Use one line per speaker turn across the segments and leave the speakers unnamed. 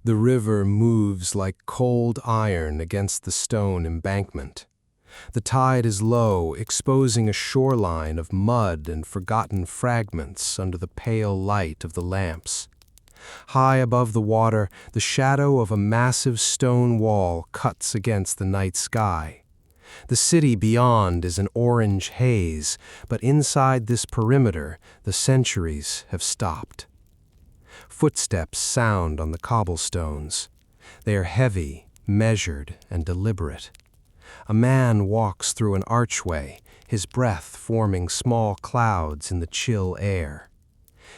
The river moves like cold iron against the stone embankment. The tide is low, exposing a shoreline of mud and forgotten fragments under the pale light of the lamps. High above the water, the shadow of a massive stone wall cuts against the night sky. The city beyond is an orange haze, but inside this perimeter, the centuries have stopped. Footsteps sound on the cobblestones. They are heavy, measured, and deliberate. A man walks through an archway, his breath forming small clouds in the chill air.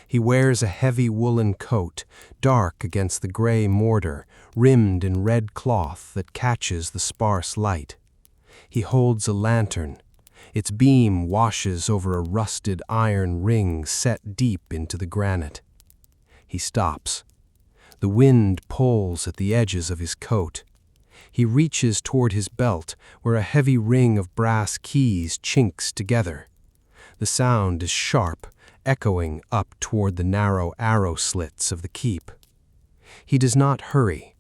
He wears a heavy woolen coat, dark against the gray mortar, rimmed in red cloth that catches the sparse light. He holds a lantern. Its beam washes over a rusted iron ring set deep into the granite. He stops. The wind pulls at the edges of his coat. He reaches toward his belt, where a heavy ring of brass keys chinks together. The sound is sharp, echoing up toward the narrow arrow slits of the keep. He does not hurry.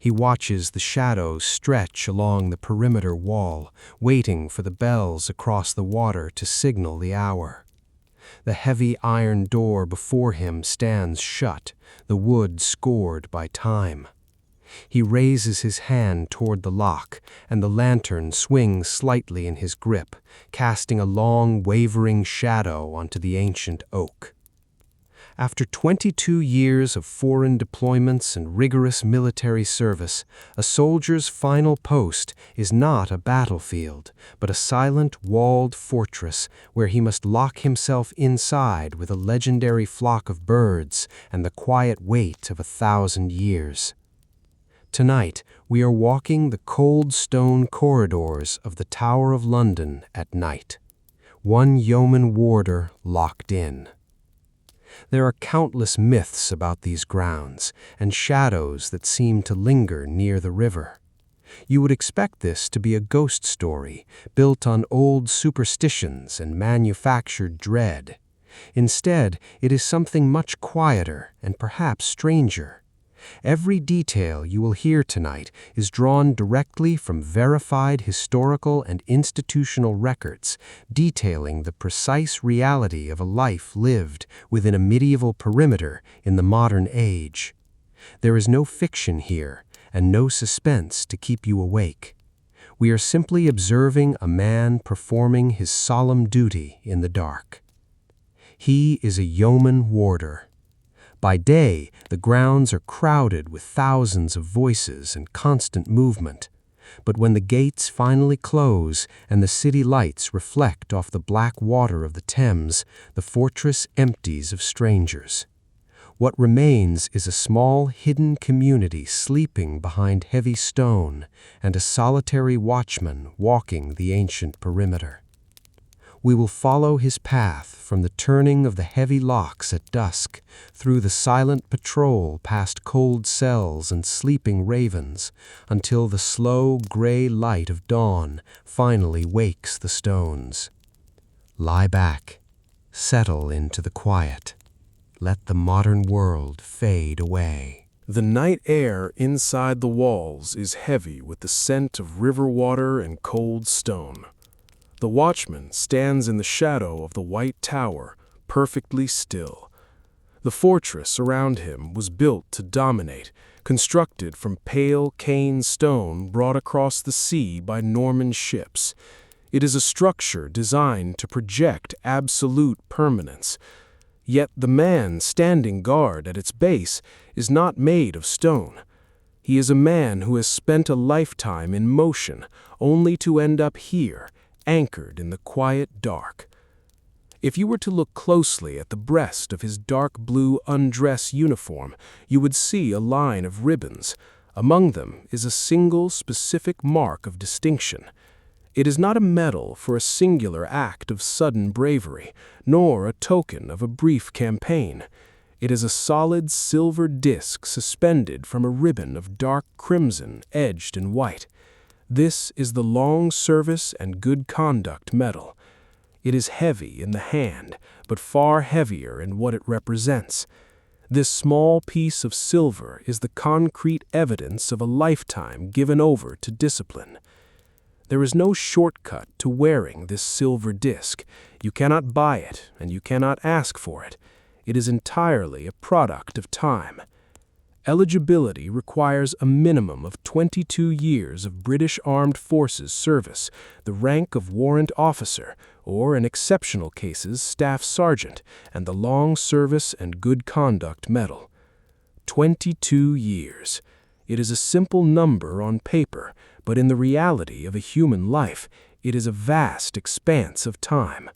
He watches the shadows stretch along the perimeter wall, waiting for the bells across the water to signal the hour. The heavy iron door before him stands shut, the wood scored by time. He raises his hand toward the lock, and the lantern swings slightly in his grip, casting a long, wavering shadow onto the ancient oak. After 22 years of foreign deployments and rigorous military service, a soldier's final post is not a battlefield, but a silent, walled fortress where he must lock himself inside with a legendary flock of birds and the quiet weight of 1,000 years. Tonight, we are walking the cold stone corridors of the Tower of London at night. One Yeoman Warder locked in. There are countless myths about these grounds, and shadows that seem to linger near the river. You would expect this to be a ghost story, built on old superstitions and manufactured dread. Instead, it is something much quieter and perhaps stranger. Every detail you will hear tonight is drawn directly from verified historical and institutional records, detailing the precise reality of a life lived within a medieval perimeter in the modern age. There is no fiction here, and no suspense to keep you awake. We are simply observing a man performing his solemn duty in the dark. He is a Yeoman Warder. By day, the grounds are crowded with thousands of voices and constant movement. But when the gates finally close and the city lights reflect off the black water of the Thames, the fortress empties of strangers. What remains is a small, hidden community sleeping behind heavy stone and a solitary watchman walking the ancient perimeter. We will follow his path from the turning of the heavy locks at dusk, through the silent patrol past cold cells and sleeping ravens, until the slow gray light of dawn finally wakes the stones. Lie back, settle into the quiet. Let the modern world fade away.
The night air inside the walls is heavy with the scent of river water and cold stone. The watchman stands in the shadow of the white tower, perfectly still. The fortress around him was built to dominate, constructed from pale cane stone brought across the sea by Norman ships. It is a structure designed to project absolute permanence. Yet the man standing guard at its base is not made of stone. He is a man who has spent a lifetime in motion, only to end up here, anchored in the quiet dark. If you were to look closely at the breast of his dark blue undress uniform, you would see a line of ribbons. Among them is a single specific mark of distinction. It is not a medal for a singular act of sudden bravery, nor a token of a brief campaign. It is a solid silver disc suspended from a ribbon of dark crimson edged in white. This is the Long Service and Good Conduct Medal. It is heavy in the hand, but far heavier in what it represents. This small piece of silver is the concrete evidence of a lifetime given over to discipline. There is no shortcut to wearing this silver disc. You cannot buy it, and you cannot ask for it. It is entirely a product of time. Eligibility requires a minimum of 22 years of British Armed Forces service, the rank of warrant officer, or in exceptional cases, staff sergeant, and the Long Service and Good Conduct Medal. 22 years. It is a simple number on paper, but in the reality of a human life, it is a vast expanse of time.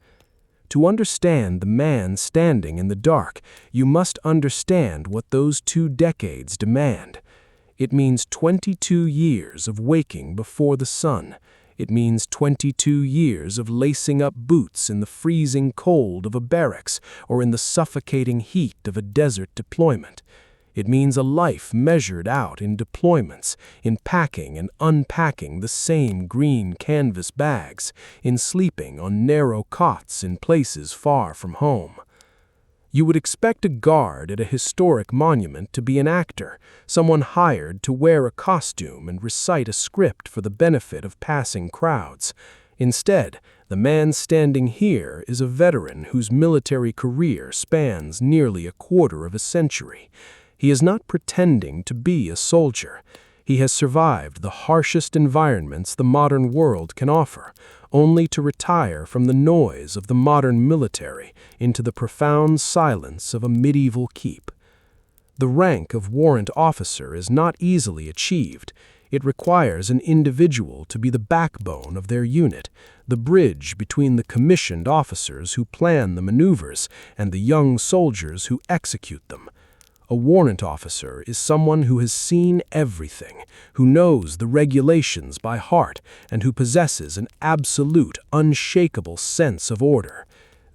To understand the man standing in the dark, you must understand what those 2 decades demand. It means 22 years of waking before the sun. It means 22 years of lacing up boots in the freezing cold of a barracks or in the suffocating heat of a desert deployment. It means a life measured out in deployments, in packing and unpacking the same green canvas bags, in sleeping on narrow cots in places far from home. You would expect a guard at a historic monument to be an actor, someone hired to wear a costume and recite a script for the benefit of passing crowds. Instead, the man standing here is a veteran whose military career spans nearly a quarter of a century. He is not pretending to be a soldier. He has survived the harshest environments the modern world can offer, only to retire from the noise of the modern military into the profound silence of a medieval keep. The rank of warrant officer is not easily achieved. It requires an individual to be the backbone of their unit, the bridge between the commissioned officers who plan the maneuvers and the young soldiers who execute them. A warrant officer is someone who has seen everything, who knows the regulations by heart, and who possesses an absolute, unshakable sense of order.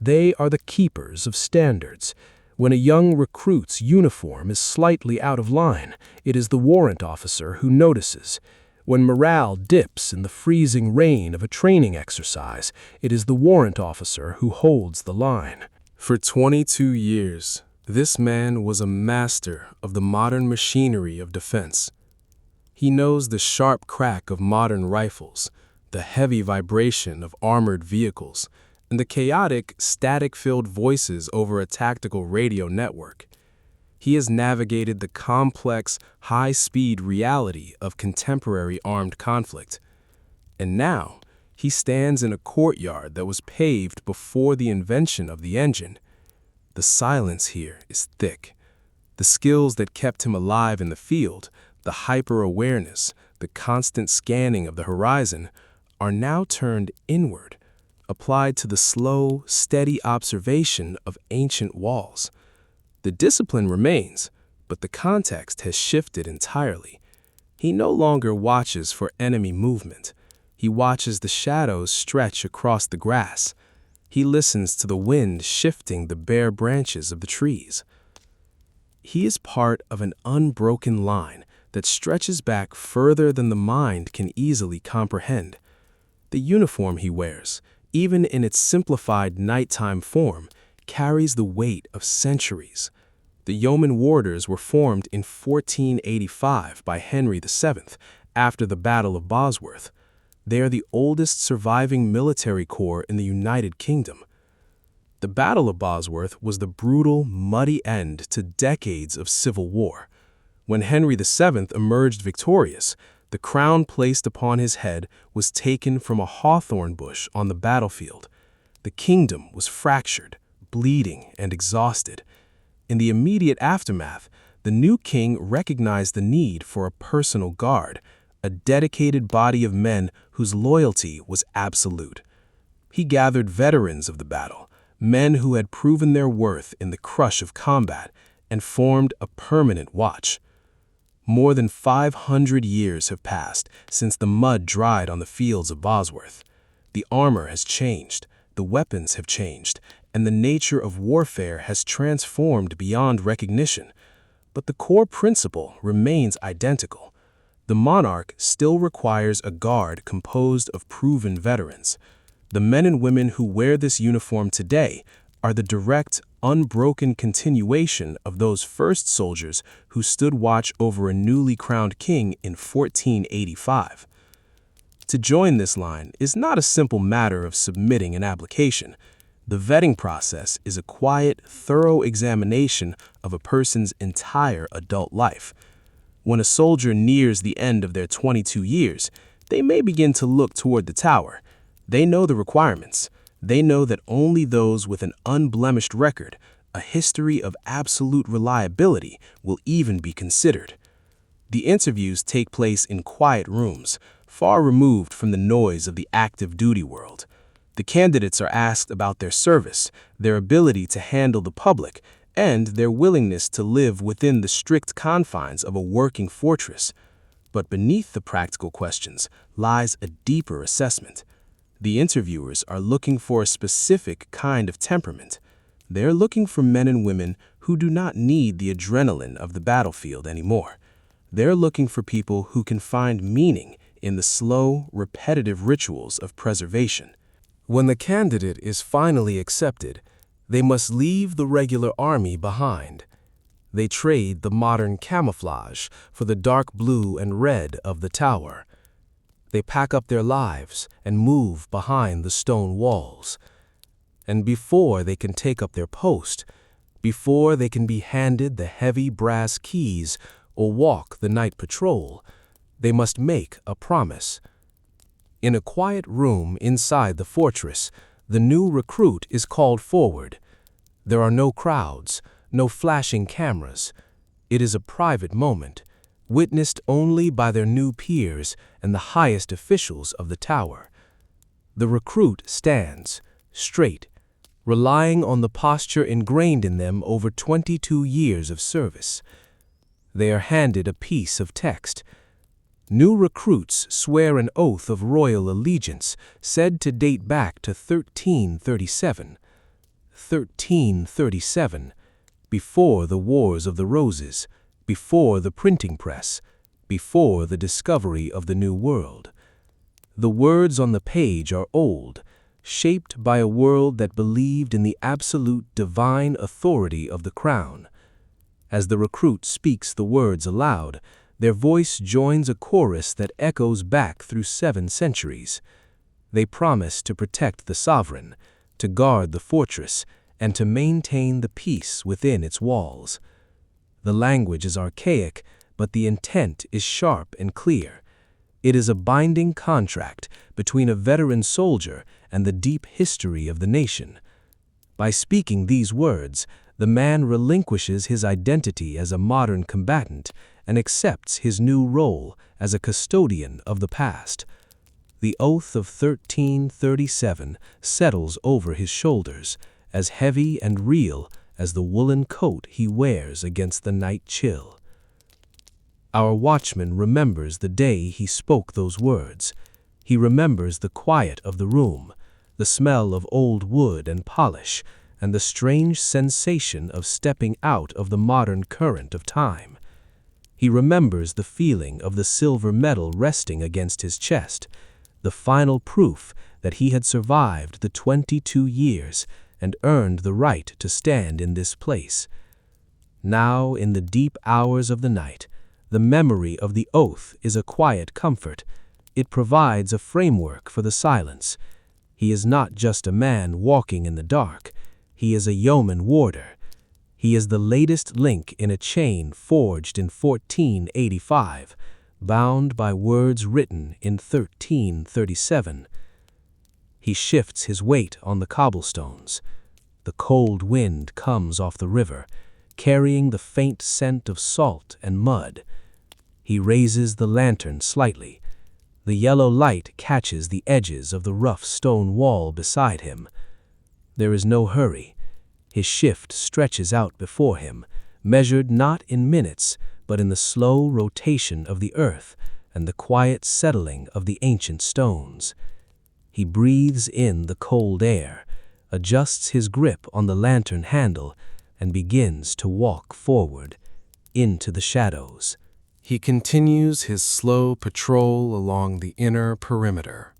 They are the keepers of standards. When a young recruit's uniform is slightly out of line, it is the warrant officer who notices. When morale dips in the freezing rain of a training exercise, it is the warrant officer who holds the line.
For 22 years, this man was a master of the modern machinery of defense. He knows the sharp crack of modern rifles, the heavy vibration of armored vehicles, and the chaotic, static-filled voices over a tactical radio network. He has navigated the complex, high-speed reality of contemporary armed conflict. And now, he stands in a courtyard that was paved before the invention of the engine. The silence here is thick. The skills that kept him alive in the field, the hyper-awareness, the constant scanning of the horizon, are now turned inward, applied to the slow, steady observation of ancient walls. The discipline remains, but the context has shifted entirely. He no longer watches for enemy movement. He watches the shadows stretch across the grass. He listens to the wind shifting the bare branches of the trees. He is part of an unbroken line that stretches back further than the mind can easily comprehend. The uniform he wears, even in its simplified nighttime form, carries the weight of centuries. The Yeoman Warders were formed in 1485 by Henry VII after the Battle of Bosworth. They are the oldest surviving military corps in the United Kingdom. The Battle of Bosworth was the brutal, muddy end to decades of civil war. When Henry VII emerged victorious, the crown placed upon his head was taken from a hawthorn bush on the battlefield. The kingdom was fractured, bleeding, and exhausted. In the immediate aftermath, the new king recognized the need for a personal guard, a dedicated body of men whose loyalty was absolute. He gathered veterans of the battle, men who had proven their worth in the crush of combat, and formed a permanent watch. More than 500 years have passed since the mud dried on the fields of Bosworth. The armor has changed, the weapons have changed, and the nature of warfare has transformed beyond recognition. But the core principle remains identical. The monarch still requires a guard composed of proven veterans. The men and women who wear this uniform today are the direct, unbroken continuation of those first soldiers who stood watch over a newly crowned king in 1485. To join this line is not a simple matter of submitting an application. The vetting process is a quiet, thorough examination of a person's entire adult life. When a soldier nears the end of their 22 years, they may begin to look toward the tower. They know the requirements. They know that only those with an unblemished record, a history of absolute reliability, will even be considered. The interviews take place in quiet rooms, far removed from the noise of the active duty world. The candidates are asked about their service, their ability to handle the public, and their willingness to live within the strict confines of a working fortress. But beneath the practical questions lies a deeper assessment. The interviewers are looking for a specific kind of temperament. They're looking for men and women who do not need the adrenaline of the battlefield anymore. They're looking for people who can find meaning in the slow, repetitive rituals of preservation.
When the candidate is finally accepted, they must leave the regular army behind. They trade the modern camouflage for the dark blue and red of the tower. They pack up their lives and move behind the stone walls. And before they can take up their post, before they can be handed the heavy brass keys or walk the night patrol, they must make a promise. In a quiet room inside the fortress, the new recruit is called forward. There are no crowds, no flashing cameras. It is a private moment, witnessed only by their new peers and the highest officials of the tower. The recruit stands, straight, relying on the posture ingrained in them over 22 years of service. They are handed a piece of text. New recruits swear an oath of royal allegiance said to date back to 1337. 1337, before the Wars of the Roses, before the printing press, before the discovery of the New World. The words on the page are old, shaped by a world that believed in the absolute divine authority of the crown. As the recruit speaks the words aloud, their voice joins a chorus that echoes back through 7 centuries. They promise to protect the sovereign, to guard the fortress, and to maintain the peace within its walls. The language is archaic, but the intent is sharp and clear. It is a binding contract between a veteran soldier and the deep history of the nation. By speaking these words, the man relinquishes his identity as a modern combatant and accepts his new role as a custodian of the past. The oath of 1337 settles over his shoulders, as heavy and real as the woolen coat he wears against the night chill. Our watchman remembers the day he spoke those words. He remembers the quiet of the room, the smell of old wood and polish, and the strange sensation of stepping out of the modern current of time. He remembers the feeling of the silver medal resting against his chest, the final proof that he had survived the 22 years and earned the right to stand in this place. Now, in the deep hours of the night, the memory of the oath is a quiet comfort. It provides a framework for the silence. He is not just a man walking in the dark. He is a Yeoman Warder. He is the latest link in a chain forged in 1485, bound by words written in 1337. He shifts his weight on the cobblestones. The cold wind comes off the river, carrying the faint scent of salt and mud. He raises the lantern slightly. The yellow light catches the edges of the rough stone wall beside him. There is no hurry. His shift stretches out before him, measured not in minutes, but in the slow rotation of the earth and the quiet settling of the ancient stones. He breathes in the cold air, adjusts his grip on the lantern handle, and begins to walk forward into the shadows. He continues his slow patrol along the inner perimeter.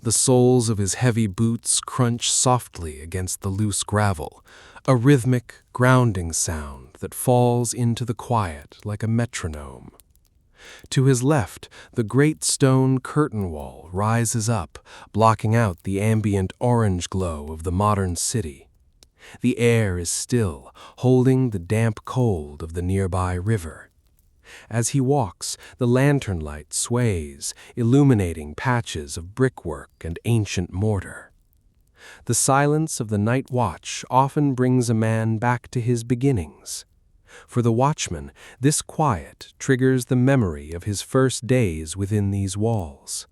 The soles of his heavy boots crunch softly against the loose gravel, a rhythmic, grounding sound that falls into the quiet like a metronome. To his left, the great stone curtain wall rises up, blocking out the ambient orange glow of the modern city. The air is still, holding the damp cold of the nearby river. As he walks, the lantern light sways, illuminating patches of brickwork and ancient mortar. The silence of the night watch often brings a man back to his beginnings. For the watchman, this quiet triggers the memory of his first days within these walls.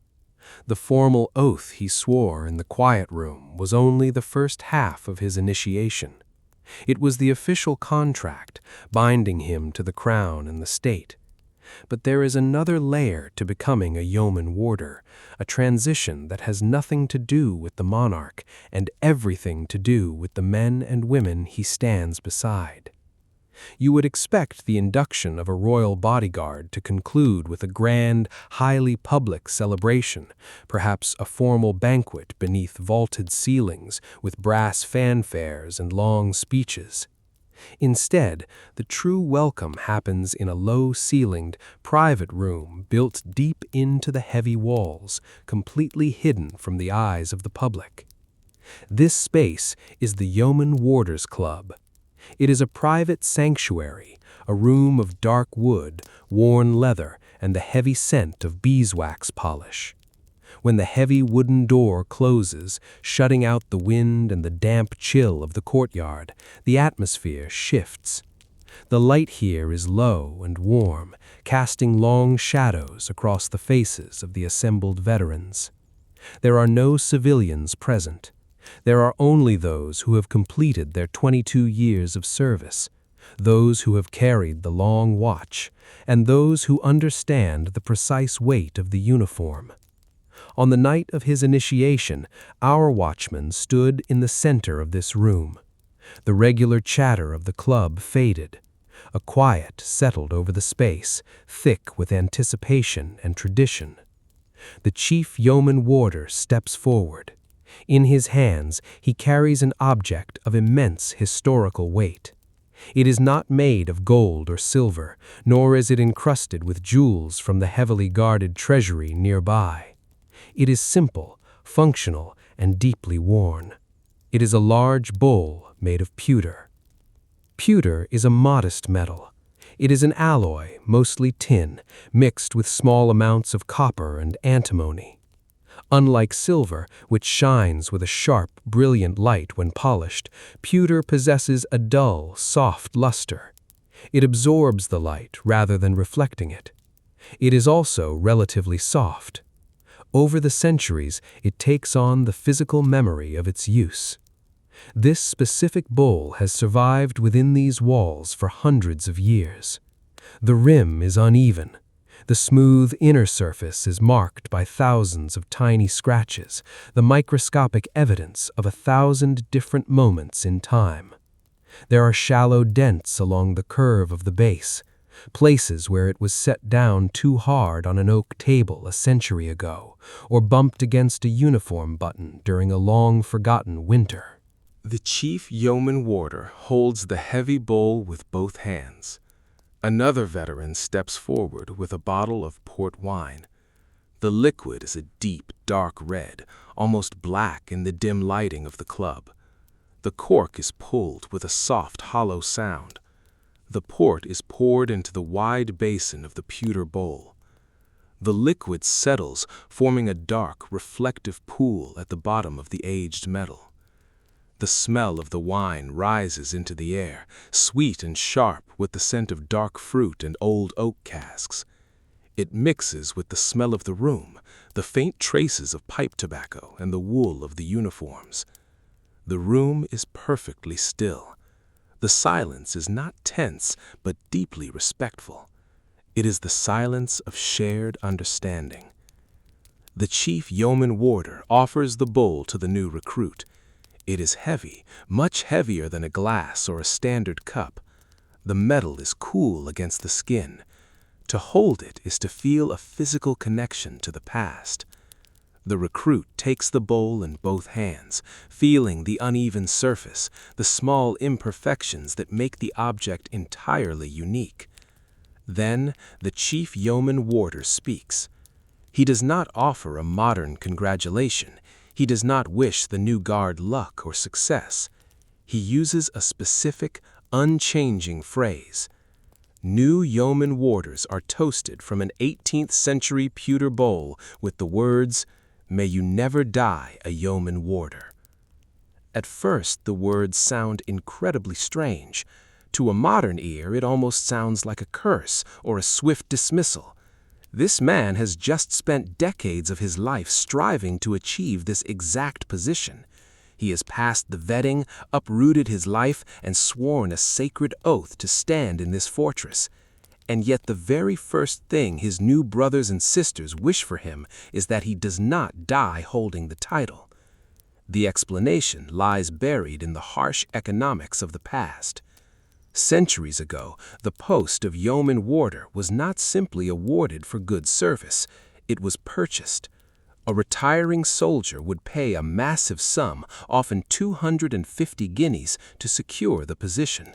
The formal oath he swore in the quiet room was only the first half of his initiation. It was the official contract, binding him to the crown and the state. But there is another layer to becoming a yeoman warder, a transition that has nothing to do with the monarch and everything to do with the men and women he stands beside. You would expect the induction of a royal bodyguard to conclude with a grand, highly public celebration, perhaps a formal banquet beneath vaulted ceilings with brass fanfares and long speeches. Instead, the true welcome happens in a low-ceilinged, private room built deep into the heavy walls, completely hidden from the eyes of the public. This space is the Yeoman Warders Club. It is a private sanctuary, a room of dark wood, worn leather, and the heavy scent of beeswax polish. When the heavy wooden door closes, shutting out the wind and the damp chill of the courtyard, the atmosphere shifts. The light here is low and warm, casting long shadows across the faces of the assembled veterans. There are no civilians present. There are only those who have completed their 22 years of service, those who have carried the long watch, and those who understand the precise weight of the uniform. On the night of his initiation, our watchman stood in the center of this room. The regular chatter of the club faded. A quiet settled over the space, thick with anticipation and tradition. The chief yeoman warder steps forward. In his hands, he carries an object of immense historical weight. It is not made of gold or silver, nor is it encrusted with jewels from the heavily guarded treasury nearby. It is simple, functional, and deeply worn. It is a large bowl made of pewter. Pewter is a modest metal. It is an alloy, mostly tin, mixed with small amounts of copper and antimony. Unlike silver, which shines with a sharp, brilliant light when polished, pewter possesses a dull, soft luster. It absorbs the light rather than reflecting it. It is also relatively soft. Over the centuries, it takes on the physical memory of its use. This specific bowl has survived within these walls for hundreds of years. The rim is uneven. The smooth inner surface is marked by thousands of tiny scratches, the microscopic evidence of 1,000 different moments in time. There are shallow dents along the curve of the base, places where it was set down too hard on an oak table a century ago, or bumped against a uniform button during a long-forgotten winter.
The chief yeoman warder holds the heavy bowl with both hands. Another veteran steps forward with a bottle of port wine. The liquid is a deep, dark red, almost black in the dim lighting of the club. The cork is pulled with a soft, hollow sound. The port is poured into the wide basin of the pewter bowl. The liquid settles, forming a dark, reflective pool at the bottom of the aged metal. The smell of the wine rises into the air, sweet and sharp with the scent of dark fruit and old oak casks. It mixes with the smell of the room, the faint traces of pipe tobacco and the wool of the uniforms. The room is perfectly still. The silence is not tense, but deeply respectful. It is the silence of shared understanding. The chief yeoman warder offers the bowl to the new recruit. It is heavy, much heavier than a glass or a standard cup. The metal is cool against the skin. To hold it is to feel a physical connection to the past. The recruit takes the bowl in both hands, feeling the uneven surface, the small imperfections that make the object entirely unique. Then the chief Yeoman Warder speaks. He does not offer a modern congratulation. He does not wish the new guard luck or success. He uses a specific, unchanging phrase. New Yeoman Warders are toasted from an 18th century pewter bowl with the words, "May you never die a Yeoman Warder." At first, the words sound incredibly strange. To a modern ear, it almost sounds like a curse or a swift dismissal. This man has just spent decades of his life striving to achieve this exact position. He has passed the vetting, uprooted his life, and sworn a sacred oath to stand in this fortress. And yet the very first thing his new brothers and sisters wish for him is that he does not die holding the title. The explanation lies buried in the harsh economics of the past. Centuries ago, the post of Yeoman Warder was not simply awarded for good service, it was purchased. A retiring soldier would pay a massive sum, often 250 guineas, to secure the position.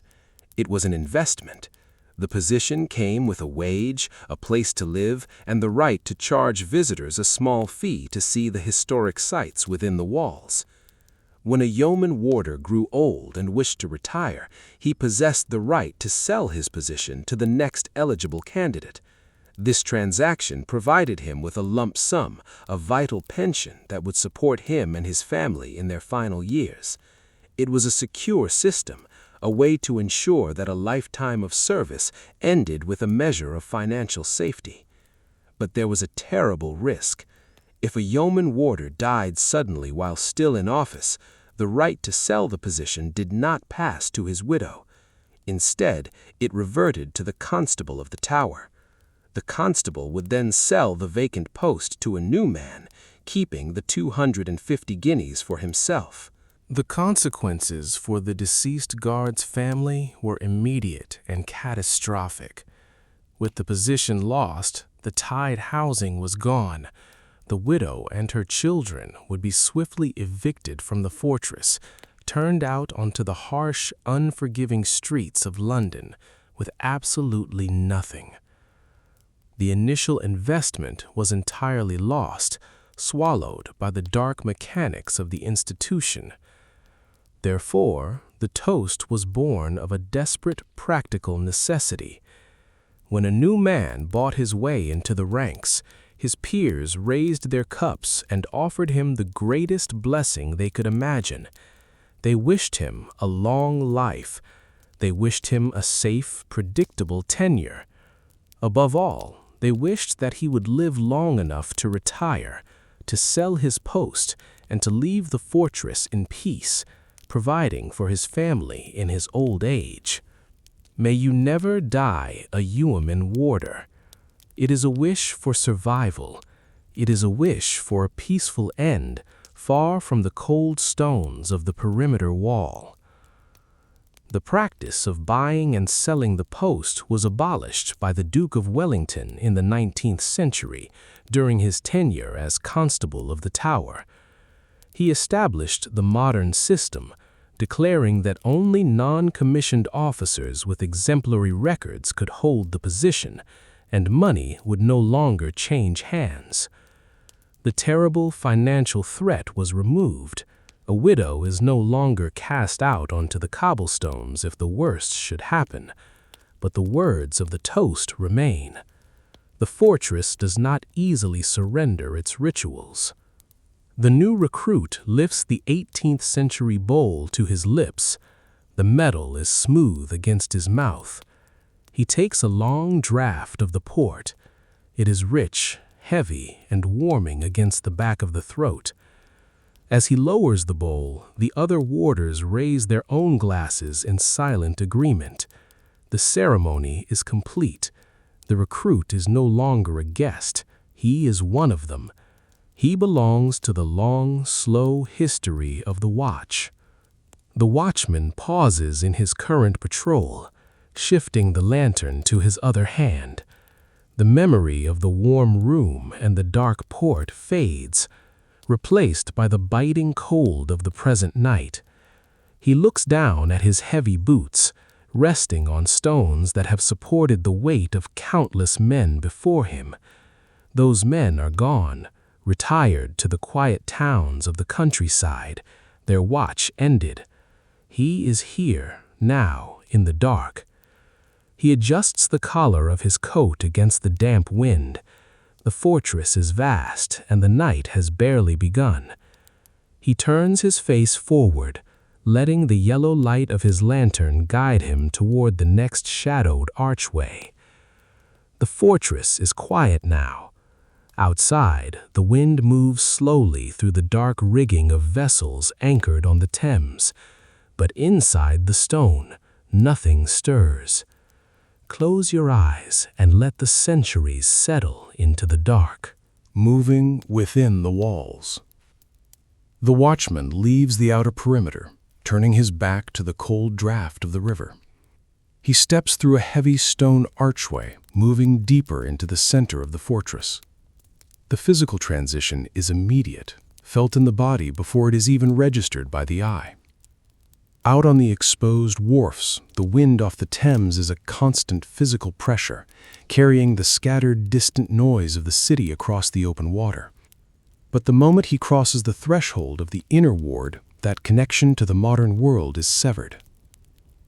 It was an investment. The position came with a wage, a place to live, and the right to charge visitors a small fee to see the historic sites within the walls. When a Yeoman Warder grew old and wished to retire, he possessed the right to sell his position to the next eligible candidate. This transaction provided him with a lump sum, a vital pension that would support him and his family in their final years. It was a secure system, a way to ensure that a lifetime of service ended with a measure of financial safety. But there was a terrible risk. If a Yeoman Warder died suddenly while still in office, the right to sell the position did not pass to his widow. Instead, it reverted to the constable of the tower. The constable would then sell the vacant post to a new man, keeping the 250 guineas for himself.
The consequences for the deceased guard's family were immediate and catastrophic. With the position lost, the tied housing was gone. The widow and her children would be swiftly evicted from the fortress, turned out onto the harsh, unforgiving streets of London with absolutely nothing. The initial investment was entirely lost, swallowed by the dark mechanics of the institution. Therefore, the toast was born of a desperate practical necessity. When a new man bought his way into the ranks, his peers raised their cups and offered him the greatest blessing they could imagine. They wished him a long life. They wished him a safe, predictable tenure. Above all, they wished that he would live long enough to retire, to sell his post, and to leave the fortress in peace, providing for his family in his old age. May you never die a Yeoman Warder. It is a wish for survival. It is a wish for a peaceful end, far from the cold stones of the perimeter wall. The practice of buying and selling the post was abolished by the Duke of Wellington in the 19th century during his tenure as Constable of the Tower. He established the modern system, declaring that only non-commissioned officers with exemplary records could hold the position, and money would no longer change hands. The terrible financial threat was removed. A widow is no longer cast out onto the cobblestones if the worst should happen, but the words of the toast remain. The fortress does not easily surrender its rituals. The new recruit lifts the 18th century bowl to his lips. The metal is smooth against his mouth. He takes a long draught of the port. It is rich, heavy, and warming against the back of the throat. As he lowers the bowl, the other warders raise their own glasses in silent agreement. The ceremony is complete. The recruit is no longer a guest. He is one of them. He belongs to the long, slow history of the watch. The watchman pauses in his current patrol, shifting the lantern to his other hand. The memory of the warm room and the dark port fades.
replaced by the biting cold of the present night. He looks down at his heavy boots, resting on stones that have supported the weight of countless men before him. Those men are gone, retired to the quiet towns of the countryside, their watch ended. He is here, now, in the dark. He adjusts the collar of his coat against the damp wind. The fortress is vast, and the night has barely begun. He turns his face forward, letting the yellow light of his lantern guide him toward the next shadowed archway. The fortress is quiet now. Outside, the wind moves slowly through the dark rigging of vessels anchored on the Thames. But inside the stone, nothing stirs. Close your eyes and let the centuries settle into the dark.
Moving within the walls. The watchman leaves the outer perimeter, turning his back to the cold draft of the river. He steps through a heavy stone archway, moving deeper into the center of the fortress. The physical transition is immediate, felt in the body before it is even registered by the eye. Out on the exposed wharfs, the wind off the Thames is a constant physical pressure, carrying the scattered, distant noise of the city across the open water. But the moment he crosses the threshold of the inner ward, that connection to the modern world is severed.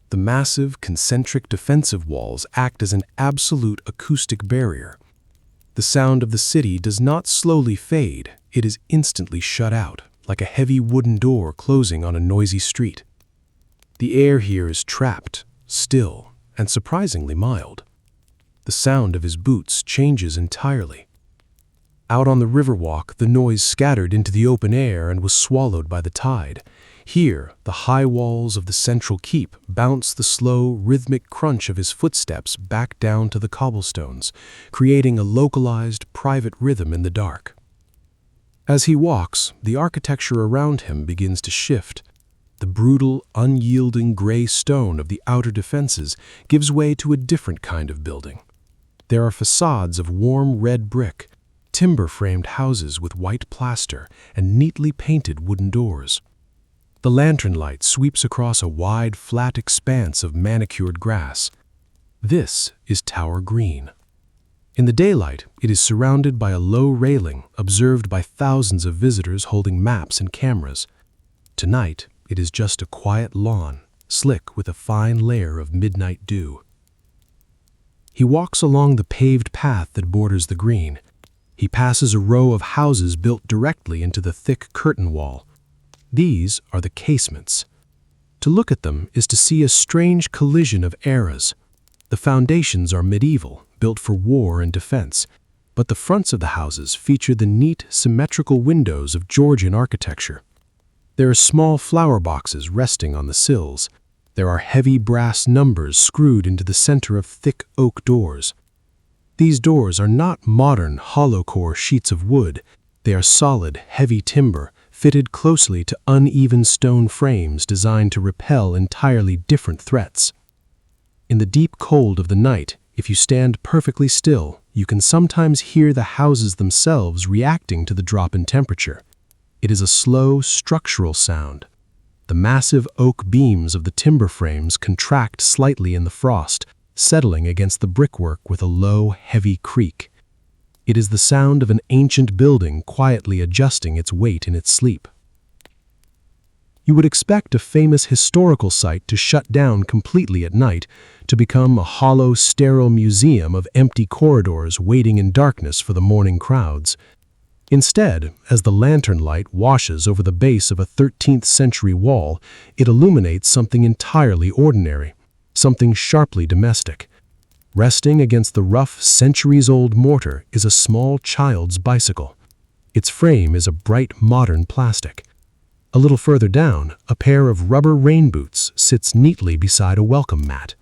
The massive, concentric defensive walls act as an absolute acoustic barrier. The sound of the city does not slowly fade, it is instantly shut out, like a heavy wooden door closing on a noisy street. The air here is trapped, still, and surprisingly mild. The sound of his boots changes entirely. Out on the riverwalk, the noise scattered into the open air and was swallowed by the tide. Here, the high walls of the central keep bounce the slow, rhythmic crunch of his footsteps back down to the cobblestones, creating a localized, private rhythm in the dark. As he walks, the architecture around him begins to shift. The brutal, unyielding gray stone of the outer defenses gives way to a different kind of building. There are facades of warm red brick, timber-framed houses with white plaster, and neatly painted wooden doors. The lantern light sweeps across a wide, flat expanse of manicured grass. This is Tower Green. In the daylight, it is surrounded by a low railing observed by thousands of visitors holding maps and cameras. Tonight, it is just a quiet lawn, slick with a fine layer of midnight dew. He walks along the paved path that borders the green. He passes a row of houses built directly into the thick curtain wall. These are the casements. To look at them is to see a strange collision of eras. The foundations are medieval, built for war and defense, but the fronts of the houses feature the neat, symmetrical windows of Georgian architecture. There are small flower boxes resting on the sills. There are heavy brass numbers screwed into the center of thick oak doors. These doors are not modern, hollow-core sheets of wood. They are solid, heavy timber, fitted closely to uneven stone frames designed to repel entirely different threats. In the deep cold of the night, if you stand perfectly still, you can sometimes hear the houses themselves reacting to the drop in temperature. It is a slow, structural sound. The massive oak beams of the timber frames contract slightly in the frost, settling against the brickwork with a low, heavy creak. It is the sound of an ancient building quietly adjusting its weight in its sleep. You would expect a famous historical site to shut down completely at night, to become a hollow, sterile museum of empty corridors waiting in darkness for the morning crowds. Instead, as the lantern light washes over the base of a 13th century wall, it illuminates something entirely ordinary, something sharply domestic. Resting against the rough, centuries-old mortar is a small child's bicycle. Its frame is a bright, modern plastic. A little further down, a pair of rubber rain boots sits neatly beside a welcome mat.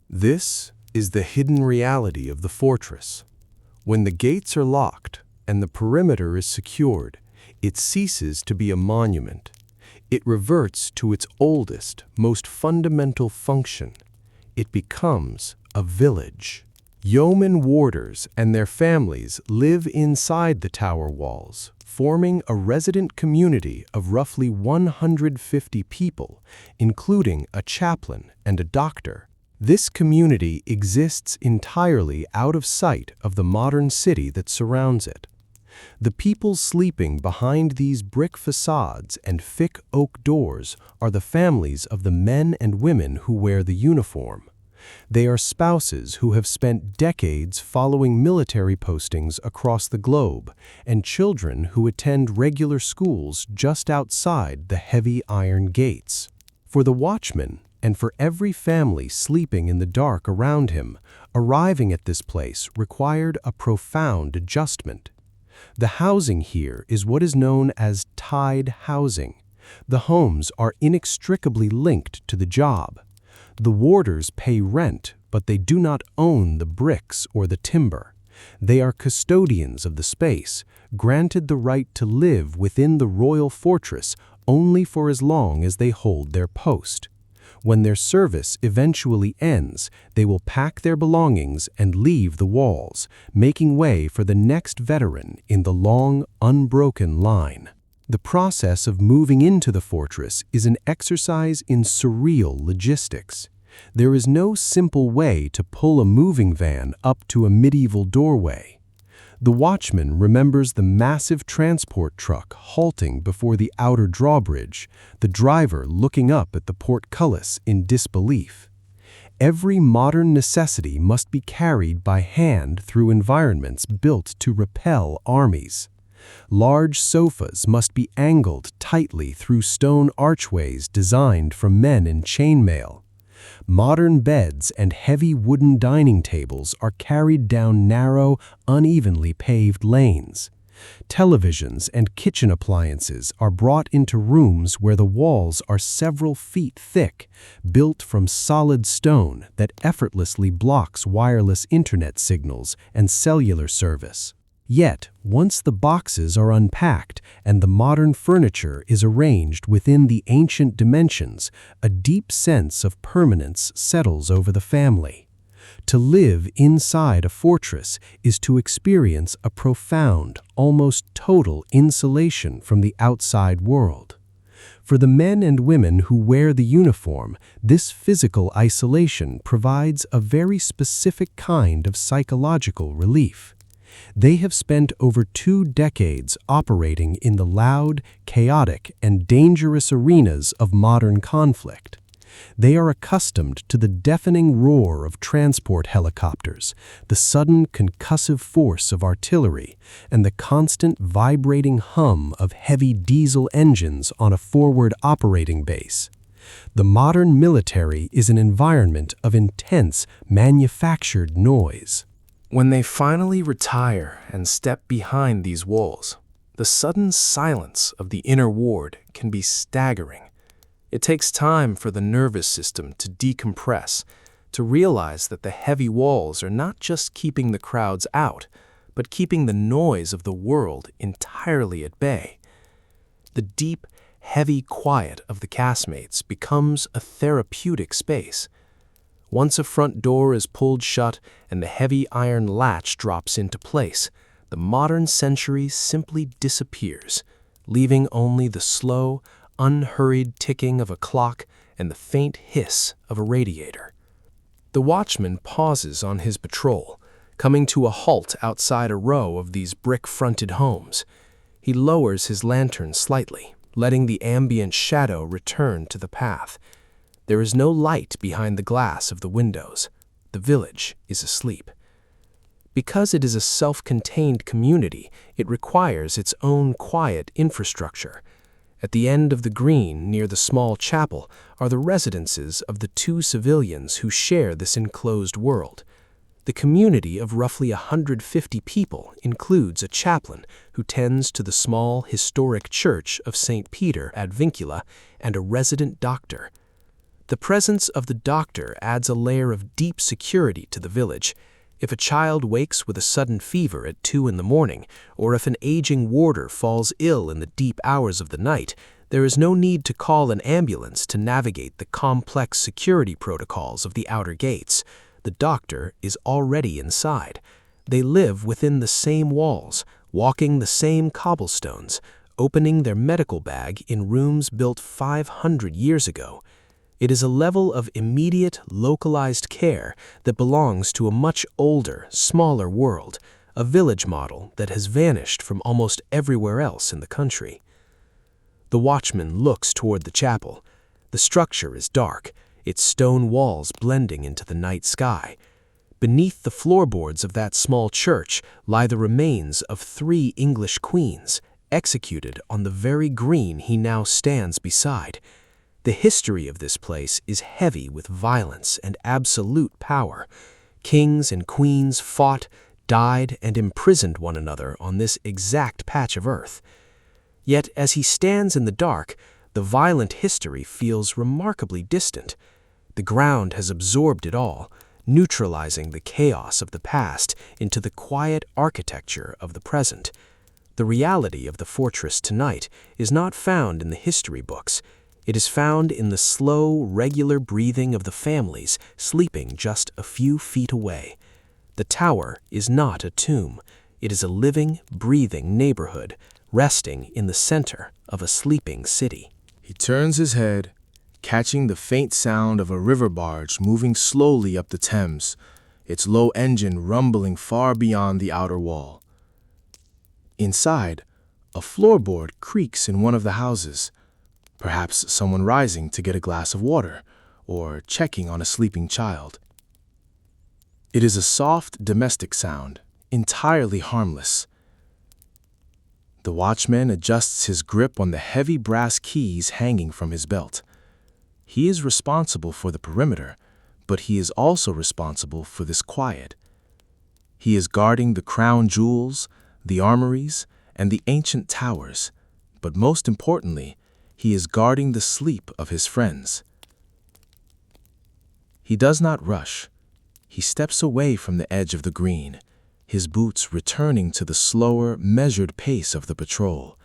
This is the hidden reality of the fortress. When the gates are locked and the perimeter is secured, it ceases to be a monument. It reverts to its oldest, most fundamental function. It becomes a village. Yeoman warders and their families live inside the tower walls, forming a resident community of roughly 150 people, including a chaplain and a doctor. This community exists entirely out of sight of the modern city that surrounds it. The people sleeping behind these brick facades and thick oak doors are the families of the men and women who wear the uniform. They are spouses who have spent decades following military postings across the globe, and children who attend regular schools just outside the heavy iron gates. For the watchman, and for every family sleeping in the dark around him, arriving at this place required a profound adjustment. The housing here is what is known as tied housing. The homes are inextricably linked to the job. The warders pay rent, but they do not own the bricks or the timber. They are custodians of the space, granted the right to live within the royal fortress only for as long as they hold their post. When their service eventually ends, they will pack their belongings and leave the walls, making way for the next veteran in the long, unbroken line. The process of moving into the fortress is an exercise in surreal logistics. There is no simple way to pull a moving van up to a medieval doorway. The watchman remembers the massive transport truck halting before the outer drawbridge, the driver looking up at the portcullis in disbelief. Every modern necessity must be carried by hand through environments built to repel armies. Large sofas must be angled tightly through stone archways designed for men in chainmail. Modern beds and heavy wooden dining tables are carried down narrow, unevenly paved lanes. Televisions and kitchen appliances are brought into rooms where the walls are several feet thick, built from solid stone that effortlessly blocks wireless internet signals and cellular service. Yet, once the boxes are unpacked and the modern furniture is arranged within the ancient dimensions, a deep sense of permanence settles over the family. To live inside a fortress is to experience a profound, almost total insulation from the outside world. For the men and women who wear the uniform, this physical isolation provides a very specific kind of psychological relief. They have spent over 2 decades operating in the loud, chaotic, and dangerous arenas of modern conflict. They are accustomed to the deafening roar of transport helicopters, the sudden concussive force of artillery, and the constant vibrating hum of heavy diesel engines on a forward operating base. The modern military is an environment of intense, manufactured noise.
When they finally retire and step behind these walls, the sudden silence of the inner ward can be staggering. It takes time for the nervous system to decompress, to realize that the heavy walls are not just keeping the crowds out, but keeping the noise of the world entirely at bay. The deep, heavy quiet of the castmates becomes a therapeutic space. Once a front door is pulled shut and the heavy iron latch drops into place, the modern century simply disappears, leaving only the slow, unhurried ticking of a clock and the faint hiss of a radiator. The watchman pauses on his patrol, coming to a halt outside a row of these brick-fronted homes. He lowers his lantern slightly, letting the ambient shadow return to the path. There is no light behind the glass of the windows. The village is asleep. Because it is a self-contained community, it requires its own quiet infrastructure. At the end of the green, near the small chapel, are the residences of the 2 civilians who share this enclosed world. The community of roughly 150 people includes a chaplain who tends to the small, historic church of St. Peter ad Vincula and a resident doctor. The presence of the doctor adds a layer of deep security to the village. If a child wakes with a sudden fever at 2 in the morning, or if an aging warder falls ill in the deep hours of the night, there is no need to call an ambulance to navigate the complex security protocols of the outer gates. The doctor is already inside. They live within the same walls,
walking the same cobblestones, opening their medical bag in rooms built 500 years ago. It is a level of immediate, localized care that belongs to a much older, smaller world, a village model that has vanished from almost everywhere else in the country. The watchman looks toward the chapel. The structure is dark, its stone walls blending into the night sky. Beneath the floorboards of that small church lie the remains of 3 English queens, executed on the very green he now stands beside. The history of this place is heavy with violence and absolute power. Kings and queens fought, died, and imprisoned one another on this exact patch of earth. Yet as he stands in the dark, the violent history feels remarkably distant. The ground has absorbed it all, neutralizing the chaos of the past into the quiet architecture of the present. The reality of the fortress tonight is not found in the history books. It is found in the slow, regular breathing of the families sleeping just a few feet away. The tower is not a tomb. It is a living, breathing neighborhood, resting in the center of a sleeping city.
He turns his head, catching the faint sound of a river barge moving slowly up the Thames, its low engine rumbling far beyond the outer wall. Inside, a floorboard creaks in one of the houses, perhaps someone rising to get a glass of water or checking on a sleeping child. It is a soft, domestic sound, entirely harmless. The watchman adjusts his grip on the heavy brass keys hanging from his belt. He is responsible for the perimeter, but he is also responsible for this quiet. He is guarding the crown jewels, the armories, and the ancient towers, but most importantly, he is guarding the sleep of his friends. He does not rush. He steps away from the edge of the green, his boots returning to the slower, measured pace of the patrol.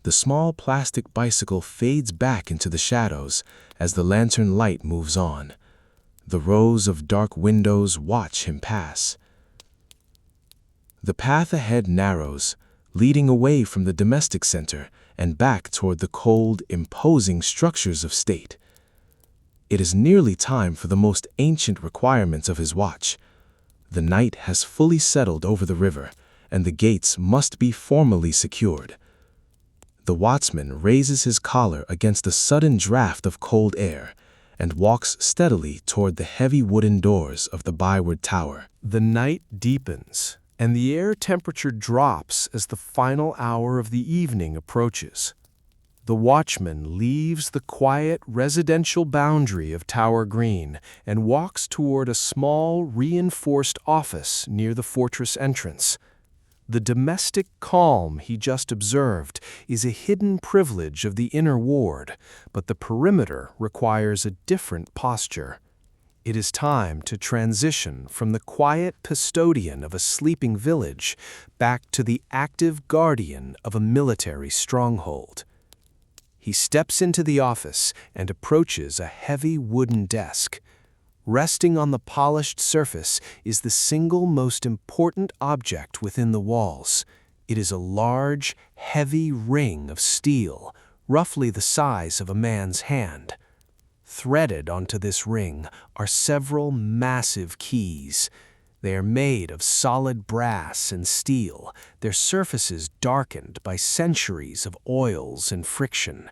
The small plastic bicycle fades back into the shadows as the lantern light moves on. The rows of dark windows watch him pass. The path ahead narrows, leading away from the domestic center and back toward the cold, imposing structures of state. It is nearly time for the most ancient requirements of his watch. The night has fully settled over the river, and the gates must be formally secured. The watchman raises his collar against a sudden draft of cold air and walks steadily toward the heavy wooden doors of the byward tower.
The night deepens, and the air temperature drops as the final hour of the evening approaches. The watchman leaves the quiet residential boundary of Tower Green and walks toward a small, reinforced office near the fortress entrance. The domestic calm he just observed is a hidden privilege of the inner ward, but the perimeter requires a different posture. It is time to transition from the quiet custodian of a sleeping village back to the active guardian of a military stronghold. He steps into the office and approaches a heavy wooden desk. Resting on the polished surface is the single most important object within the walls. It is a large, heavy ring of steel, roughly the size of a man's hand. Threaded onto this ring are several massive keys. They are made of solid brass and steel, their surfaces darkened by centuries of oils and friction.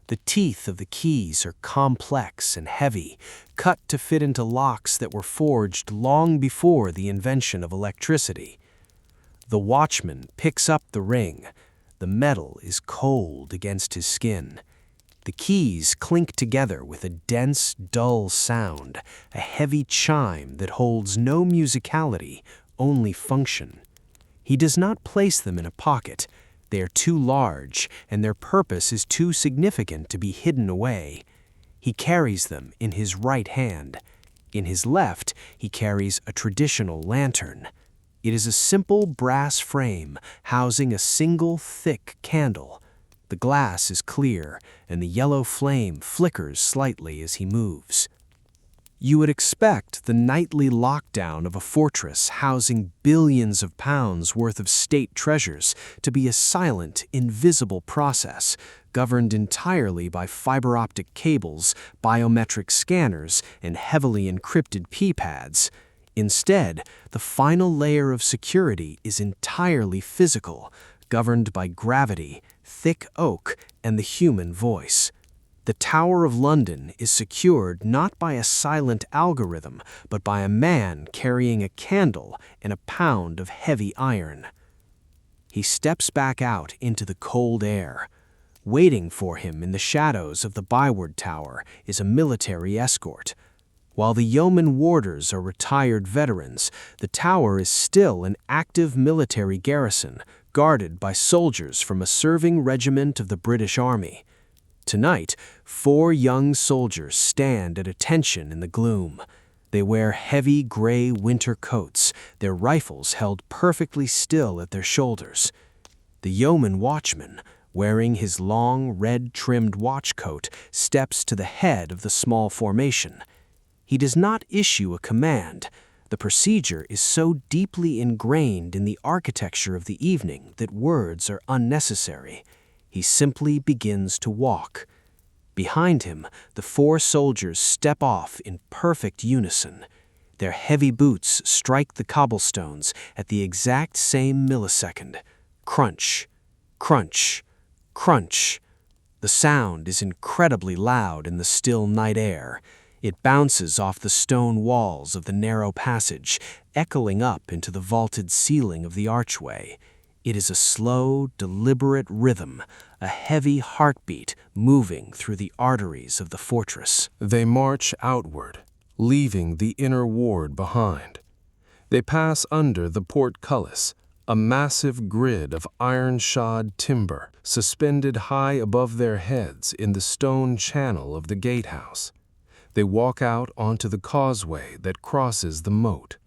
The teeth of the keys are complex and heavy, cut to fit into locks that were forged long before the invention of electricity. The watchman picks up the ring. The metal is cold against his skin. The keys clink together with a dense, dull sound, a heavy chime that holds no musicality, only function. He does not place them in a pocket. They are too large, and their purpose is too significant to be hidden away. He carries them in his right hand. In his left, he carries a traditional lantern. It is a simple brass frame housing a single thick candle. The glass is clear, and the yellow flame flickers slightly as he moves. You would expect the nightly lockdown of a fortress housing billions of pounds worth of state treasures to be a silent, invisible process, governed entirely by fiber optic cables, biometric scanners, and heavily encrypted keypads. Instead, the final layer of security is entirely physical, governed by gravity, thick oak, and the human voice. The Tower of London is secured not by a silent algorithm, but by a man carrying a candle and a pound of heavy iron. He steps back out into the cold air. Waiting for him in the shadows of the Byward Tower is a military escort. While the Yeoman Warders are retired veterans, the tower is still an active military garrison, guarded by soldiers from a serving regiment of the British Army. Tonight, 4 young soldiers stand at attention in the gloom. They wear heavy gray winter coats, their rifles held perfectly still at their shoulders. The yeoman watchman, wearing his long red-trimmed watch coat, steps to the head of the small formation. He does not issue a command. The procedure is so deeply ingrained in the architecture of the evening that words are unnecessary. He simply begins to walk. Behind him, the 4 soldiers step off in perfect unison. Their heavy boots strike the cobblestones at the exact same millisecond. Crunch, crunch, crunch. The sound is incredibly loud in the still night air. It bounces off the stone walls of the narrow passage, echoing up into the vaulted ceiling of the archway. It is a slow, deliberate rhythm, a heavy heartbeat moving through the arteries of the fortress.
They march outward, leaving the inner ward behind. They pass under the portcullis, a massive grid of iron-shod timber suspended high above their heads in the stone channel of the gatehouse. They walk out onto the causeway that crosses the moat.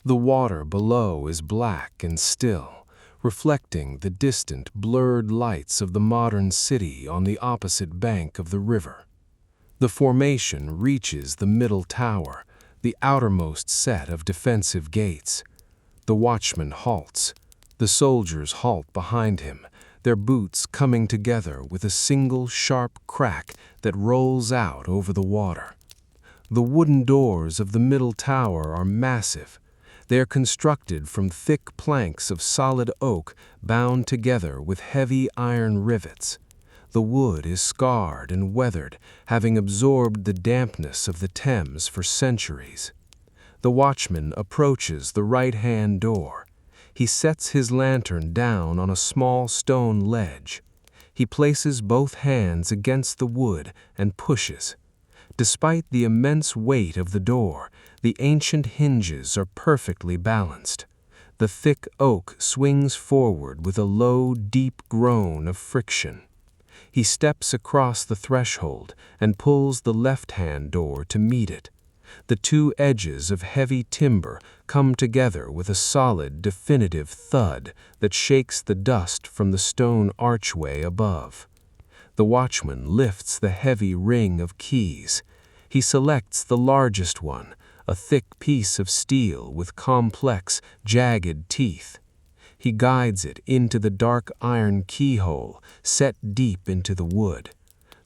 The water below is black and still, reflecting the distant, blurred lights of the modern city on the opposite bank of the river. The formation reaches the middle tower, the outermost set of defensive gates. The watchman halts. The soldiers halt behind him, their boots coming together with a single sharp crack that rolls out over the water. The wooden doors of the middle tower are massive. They are constructed from thick planks of solid oak bound together with heavy iron rivets. The wood is scarred and weathered, having absorbed the dampness of the Thames for centuries. The watchman approaches the right-hand door. He sets his lantern down on a small stone ledge. He places both hands against the wood and pushes. Despite the immense weight of the door, the ancient hinges are perfectly balanced. The thick oak swings forward with a low, deep groan of friction. He steps across the threshold and pulls the left-hand door to meet it. The 2 edges of heavy timber come together with a solid, definitive thud that shakes the dust from the stone archway above. The watchman lifts the heavy ring of keys. He selects the largest one, a thick piece of steel with complex, jagged teeth. He guides it into the dark iron keyhole set deep into the wood.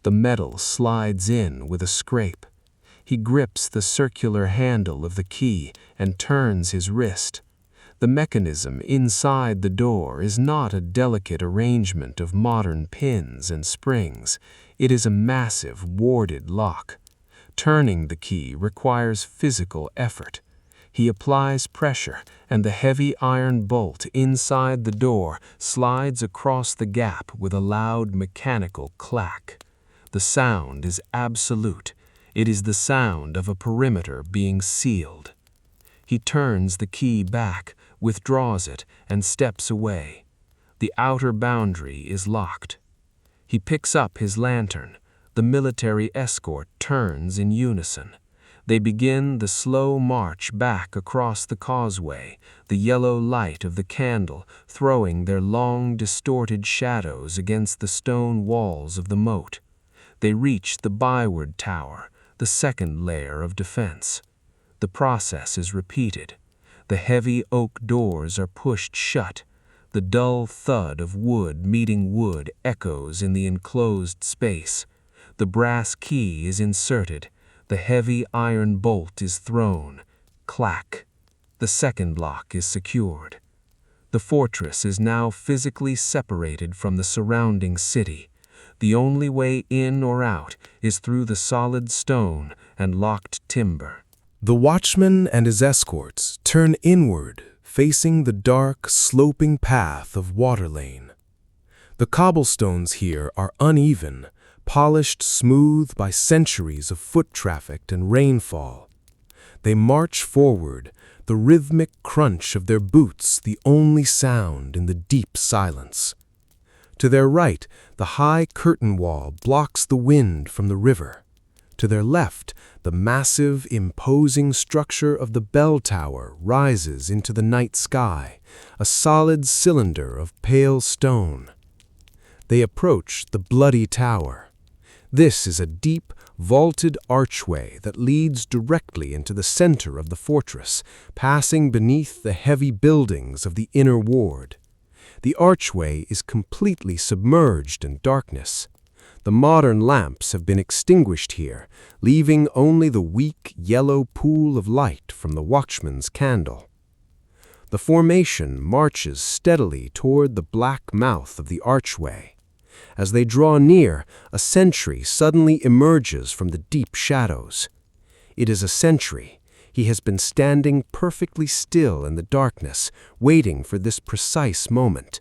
The metal slides in with a scrape. He grips the circular handle of the key and turns his wrist. The mechanism inside the door is not a delicate arrangement of modern pins and springs. It is a massive, warded lock. Turning the key requires physical effort. He applies pressure, and the heavy iron bolt inside the door slides across the gap with a loud mechanical clack. The sound is absolute. It is the sound of a perimeter being sealed. He turns the key back, withdraws it, and steps away. The outer boundary is locked. He picks up his lantern. The military escort turns in unison. They begin the slow march back across the causeway, the yellow light of the candle throwing their long, distorted shadows against the stone walls of the moat. They reach the Byward Tower, the second layer of defense. The process is repeated. The heavy oak doors are pushed shut. The dull thud of wood meeting wood echoes in the enclosed space. The brass key is inserted. The heavy iron bolt is thrown. Clack. The second lock is secured. The fortress is now physically separated from the surrounding city. The only way in or out is through the solid stone and locked timber.
The watchman and his escorts turn inward, facing the dark, sloping path of Water Lane. The cobblestones here are uneven, polished smooth by centuries of foot traffic and rainfall. They march forward, the rhythmic crunch of their boots the only sound in the deep silence. To their right, the high curtain wall blocks the wind from the river. To their left, the massive, imposing structure of the bell tower rises into the night sky, a solid cylinder of pale stone. They approach the bloody tower. This is a deep, vaulted archway that leads directly into the center of the fortress, passing beneath the heavy buildings of the inner ward. The archway is completely submerged in darkness. The modern lamps have been extinguished here, leaving only the weak yellow pool of light from the watchman's candle. The formation marches steadily toward the black mouth of the archway. As they draw near, a sentry suddenly emerges from the deep shadows. It is a sentry. He has been standing perfectly still in the darkness, waiting for this precise moment.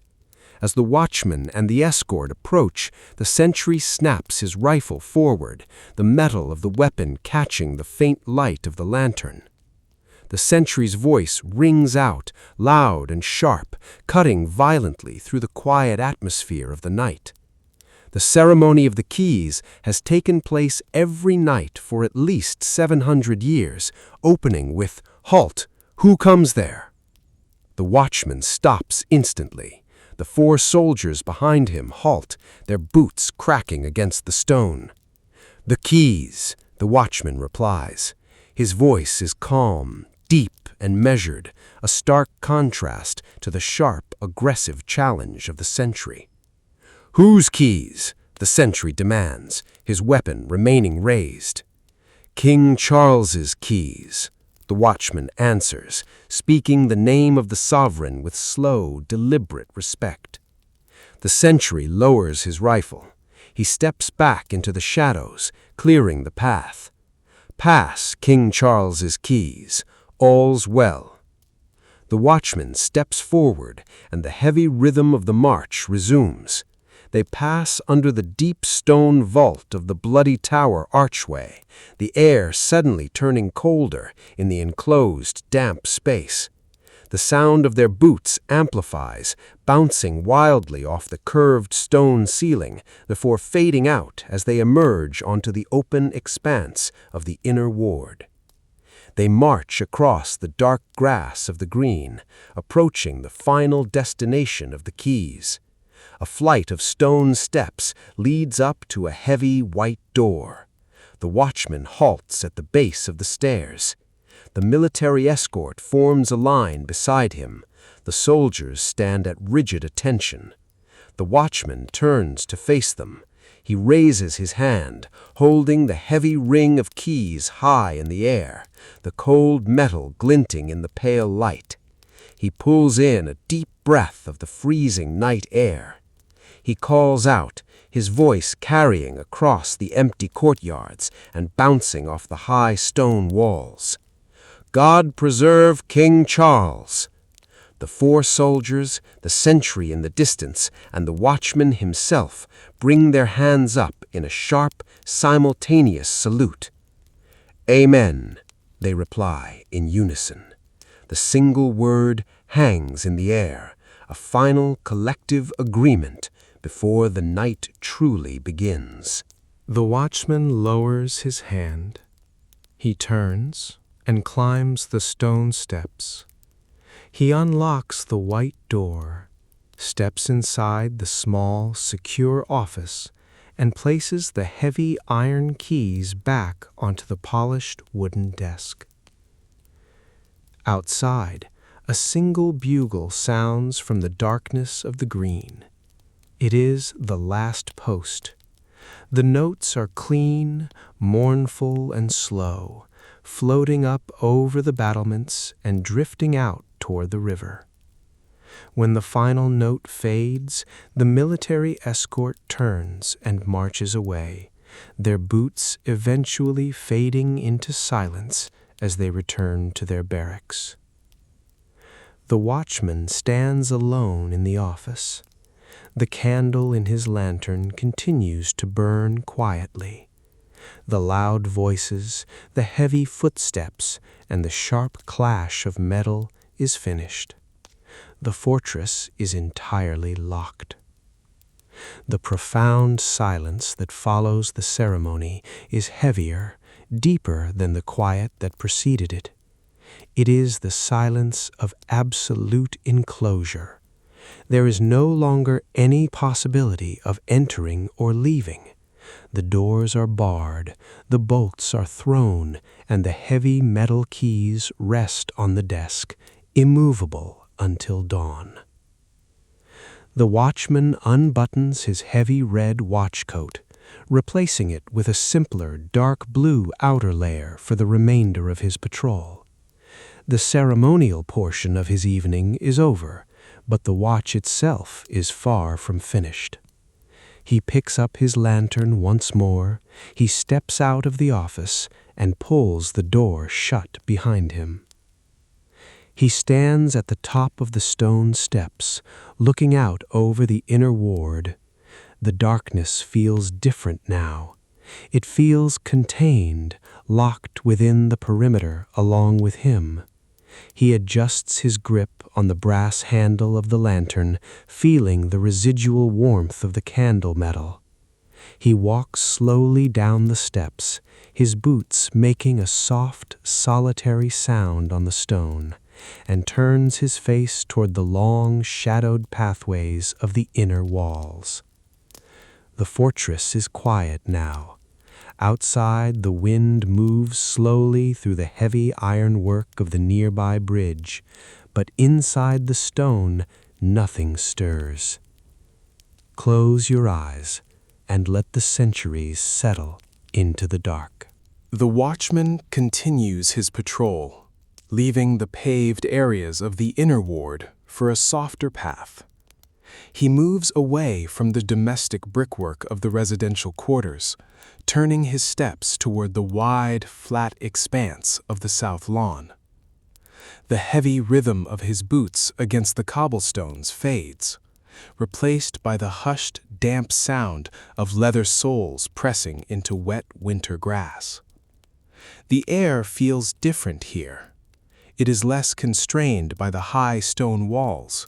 As the watchman and the escort approach, the sentry snaps his rifle forward, the metal of the weapon catching the faint light of the lantern. The sentry's voice rings out, loud and sharp, cutting violently through the quiet atmosphere of the night. The ceremony of the keys has taken place every night for at least 700 years, opening with, "Halt! Who comes there?" The watchman stops instantly. The 4 soldiers behind him halt, their boots cracking against the stone. "The keys," the watchman replies. His voice is calm, deep, and measured, a stark contrast to the sharp, aggressive challenge of the sentry. "Whose keys?" the sentry demands, his weapon remaining raised. "King Charles's keys," the watchman answers, speaking the name of the sovereign with slow, deliberate respect. The sentry lowers his rifle. He steps back into the shadows, clearing the path. "Pass, King Charles's keys. All's well." The watchman steps forward, and the heavy rhythm of the march resumes. They pass under the deep stone vault of the bloody tower archway, the air suddenly turning colder in the enclosed, damp space. The sound of their boots amplifies, bouncing wildly off the curved stone ceiling before fading out as they emerge onto the open expanse of the inner ward. They march across the dark grass of the green, approaching the final destination of the keys. A flight of stone steps leads up to a heavy white door. The watchman halts at the base of the stairs. The military escort forms a line beside him. The soldiers stand at rigid attention. The watchman turns to face them. He raises his hand, holding the heavy ring of keys high in the air, the cold metal glinting in the pale light. He pulls in a deep breath of the freezing night air. He calls out, his voice carrying across the empty courtyards and bouncing off the high stone walls. "God preserve King Charles!" The 4 soldiers, the sentry in the distance, and the watchman himself bring their hands up in a sharp, simultaneous salute. "Amen," they reply in unison. The single word hangs in the air, a final collective agreement before the night truly begins.
The watchman lowers his hand. He turns and climbs the stone steps. He unlocks the white door, steps inside the small, secure office, and places the heavy iron keys back onto the polished wooden desk. Outside, a single bugle sounds from the darkness of the green. It is the last post. The notes are clean, mournful, and slow, floating up over the battlements and drifting out toward the river. When the final note fades, the military escort turns and marches away, their boots eventually fading into silence as they return to their barracks. The watchman stands alone in the office. The candle in his lantern continues to burn quietly. The loud voices, the heavy footsteps, and the sharp clash of metal is finished. The fortress is entirely locked. The profound silence that follows the ceremony is heavier, deeper than the quiet that preceded it. It is the silence of absolute enclosure. There is no longer any possibility of entering or leaving. The doors are barred, the bolts are thrown, and the heavy metal keys rest on the desk, immovable until dawn. The watchman unbuttons his heavy red watch coat, replacing it with a simpler dark blue outer layer for the remainder of his patrol. The ceremonial portion of his evening is over, but the watch itself is far from finished. He picks up his lantern once more, he steps out of the office, and pulls the door shut behind him. He stands at the top of the stone steps, looking out over the inner ward. The darkness feels different now. It feels contained, locked within the perimeter along with him. He adjusts his grip on the brass handle of the lantern, feeling the residual warmth of the candle metal. He walks slowly down the steps, his boots making a soft, solitary sound on the stone, and turns his face toward the long, shadowed pathways of the inner walls. The fortress is quiet now. Outside, the wind moves slowly through the heavy ironwork of the nearby bridge, but inside the stone, nothing stirs. Close your eyes and let the centuries settle into the dark.
The watchman continues his patrol, leaving the paved areas of the inner ward for a softer path. He moves away from the domestic brickwork of the residential quarters, turning his steps toward the wide, flat expanse of the south lawn. The heavy rhythm of his boots against the cobblestones fades, replaced by the hushed, damp sound of leather soles pressing into wet winter grass. The air feels different here. It is less constrained by the high stone walls,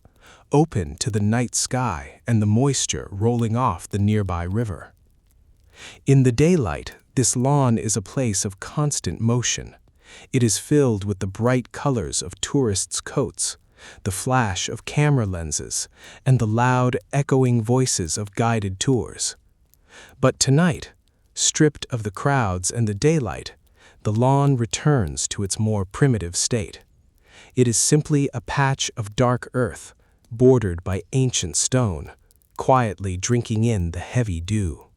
open to the night sky and the moisture rolling off the nearby river. In the daylight, this lawn is a place of constant motion. It is filled with the bright colors of tourists' coats, the flash of camera lenses, and the loud, echoing voices of guided tours. But tonight, stripped of the crowds and the daylight, the lawn returns to its more primitive state. It is simply a patch of dark earth, bordered by ancient stone, quietly drinking in the heavy dew.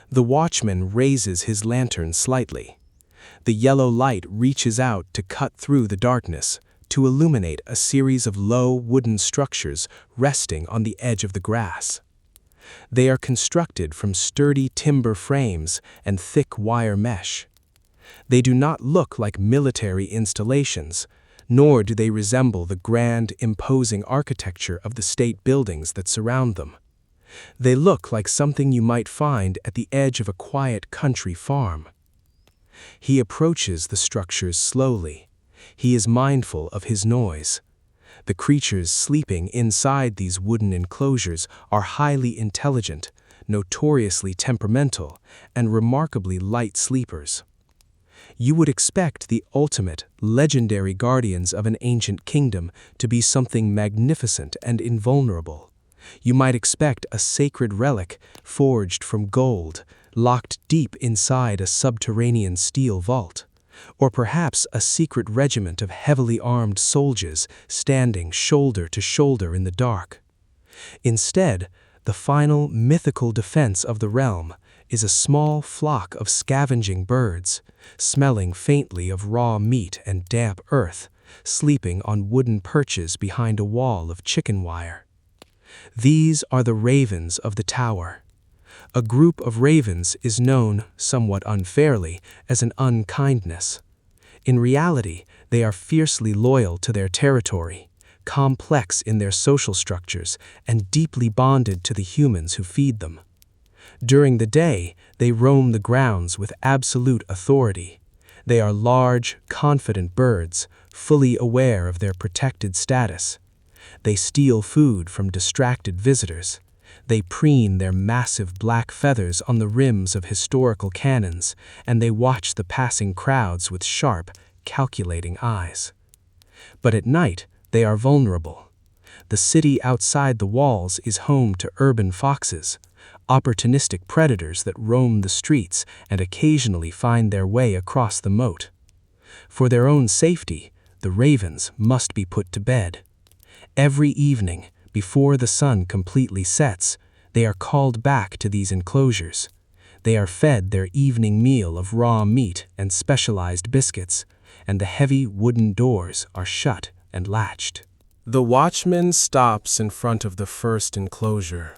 The watchman raises his lantern slightly. The yellow light reaches out to cut through the darkness, to illuminate a series of low wooden structures resting on the edge of the grass. They are constructed from sturdy timber frames and thick wire mesh. They do not look like military installations, nor do they resemble the grand, imposing architecture of the state buildings that surround them. They look like something you might find at the edge of a quiet country farm. He approaches the structures slowly. He is mindful of his noise. The creatures sleeping inside these wooden enclosures are highly intelligent, notoriously temperamental, and remarkably light sleepers. You would expect the ultimate, legendary guardians of an ancient kingdom to be something magnificent and invulnerable, You might expect a sacred relic forged from gold, locked deep inside a subterranean steel vault, or perhaps a secret regiment of heavily armed soldiers standing shoulder to shoulder in the dark. Instead, the final mythical defense of the realm is a small flock of scavenging birds, smelling faintly of raw meat and damp earth, sleeping on wooden perches behind a wall of chicken wire. These are the ravens of the tower. A group of ravens is known, somewhat unfairly, as an unkindness. In reality, they are fiercely loyal to their territory, complex in their social structures, and deeply bonded to the humans who feed them. During the day, they roam the grounds with absolute authority. They are large, confident birds, fully aware of their protected status. They steal food from distracted visitors. They preen their massive black feathers on the rims of historical cannons, and they watch the passing crowds with sharp, calculating eyes. But at night, they are vulnerable. The city outside the walls is home to urban foxes, opportunistic predators that roam the streets and occasionally find their way across the moat. For their own safety, the ravens must be put to bed. Every evening, before the sun completely sets, they are called back to these enclosures. They are fed their evening meal of raw meat and specialized biscuits, and the heavy wooden doors are shut and latched.
The watchman stops in front of the first enclosure.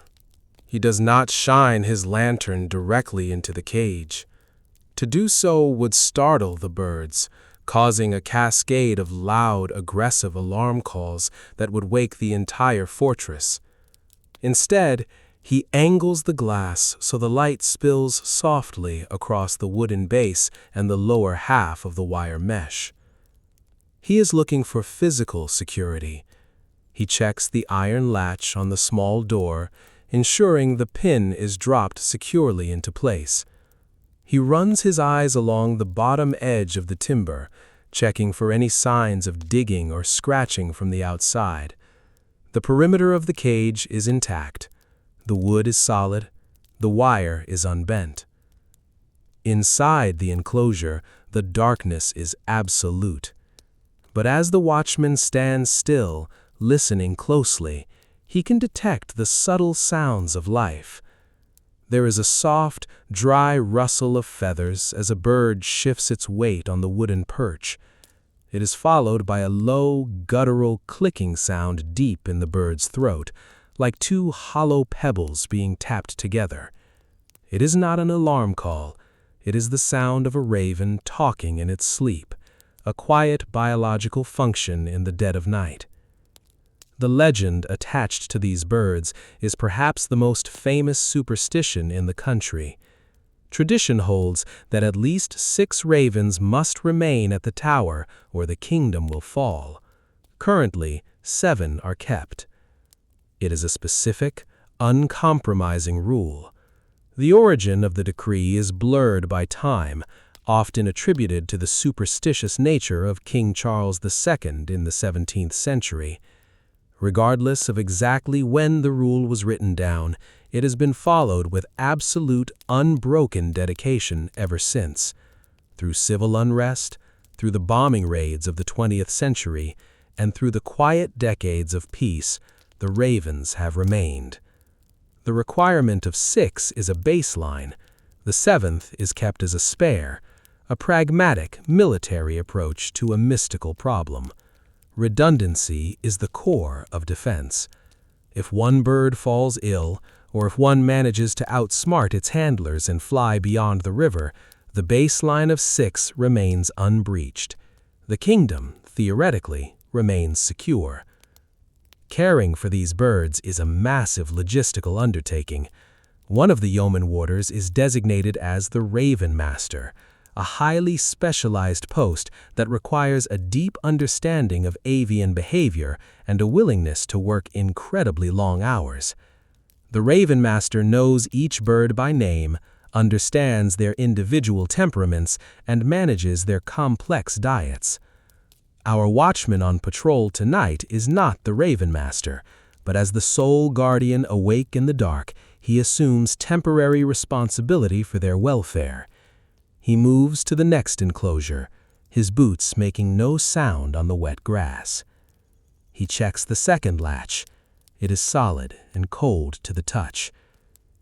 He does not shine his lantern directly into the cage. To do so would startle the birds, causing a cascade of loud, aggressive alarm calls that would wake the entire fortress. Instead, he angles the glass so the light spills softly across the wooden base and the lower half of the wire mesh. He is looking for physical security. He checks the iron latch on the small door, ensuring the pin is dropped securely into place. He runs his eyes along the bottom edge of the timber, checking for any signs of digging or scratching from the outside. The perimeter of the cage is intact. The wood is solid. The wire is unbent. Inside the enclosure, the darkness is absolute. But as the watchman stands still, listening closely, he can detect the subtle sounds of life. There is a soft, dry rustle of feathers as a bird shifts its weight on the wooden perch. It is followed by a low, guttural clicking sound deep in the bird's throat, like two hollow pebbles being tapped together. It is not an alarm call. It is the sound of a raven talking in its sleep, a quiet biological function in the dead of night. The legend attached to these birds is perhaps the most famous superstition in the country. Tradition holds that at least 6 ravens must remain at the tower or the kingdom will fall. Currently, 7 are kept. It is a specific, uncompromising rule. The origin of the decree is blurred by time, often attributed to the superstitious nature of King Charles II in the 17th century. Regardless of exactly when the rule was written down, it has been followed with absolute, unbroken dedication ever since. Through civil unrest, through the bombing raids of the 20th century, and through the quiet decades of peace, the ravens have remained. The requirement of 6 is a baseline. The 7th is kept as a spare, a pragmatic, military approach to a mystical problem. Redundancy is the core of defense. If one bird falls ill, or if one manages to outsmart its handlers and fly beyond the river, the baseline of 6 remains unbreached. The kingdom, theoretically, remains secure. Caring for these birds is a massive logistical undertaking. One of the Yeoman Warders is designated as the Raven Master, a highly specialized post that requires a deep understanding of avian behavior and a willingness to work incredibly long hours. The Raven Master knows each bird by name, understands their individual temperaments, and manages their complex diets. Our watchman on patrol tonight is not the Raven Master,
but as the sole guardian awake in the dark, he assumes temporary responsibility for their welfare. He moves to the next enclosure, his boots making no sound on the wet grass. He checks the second latch. It is solid and cold to the touch.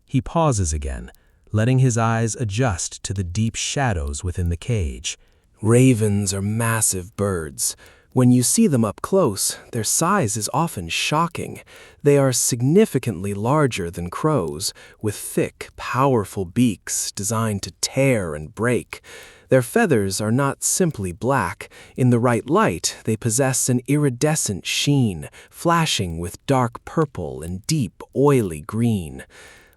He pauses again, letting his eyes adjust to the deep shadows within the cage.
Ravens are massive birds. When you see them up close, their size is often shocking. They are significantly larger than crows, with thick, powerful beaks designed to tear and break. Their feathers are not simply black. In the right light, they possess an iridescent sheen, flashing with dark purple and deep, oily green.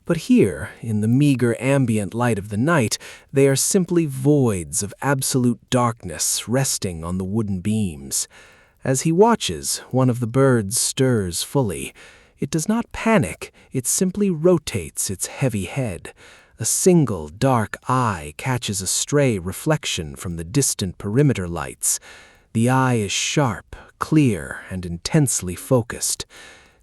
But here, in the meager ambient light of the night, they are simply voids of absolute darkness resting on the wooden beams. As he watches, one of the birds stirs fully. It does not panic, it simply rotates its heavy head. A single dark eye catches a stray reflection from the distant perimeter lights. The eye is sharp, clear, and intensely focused.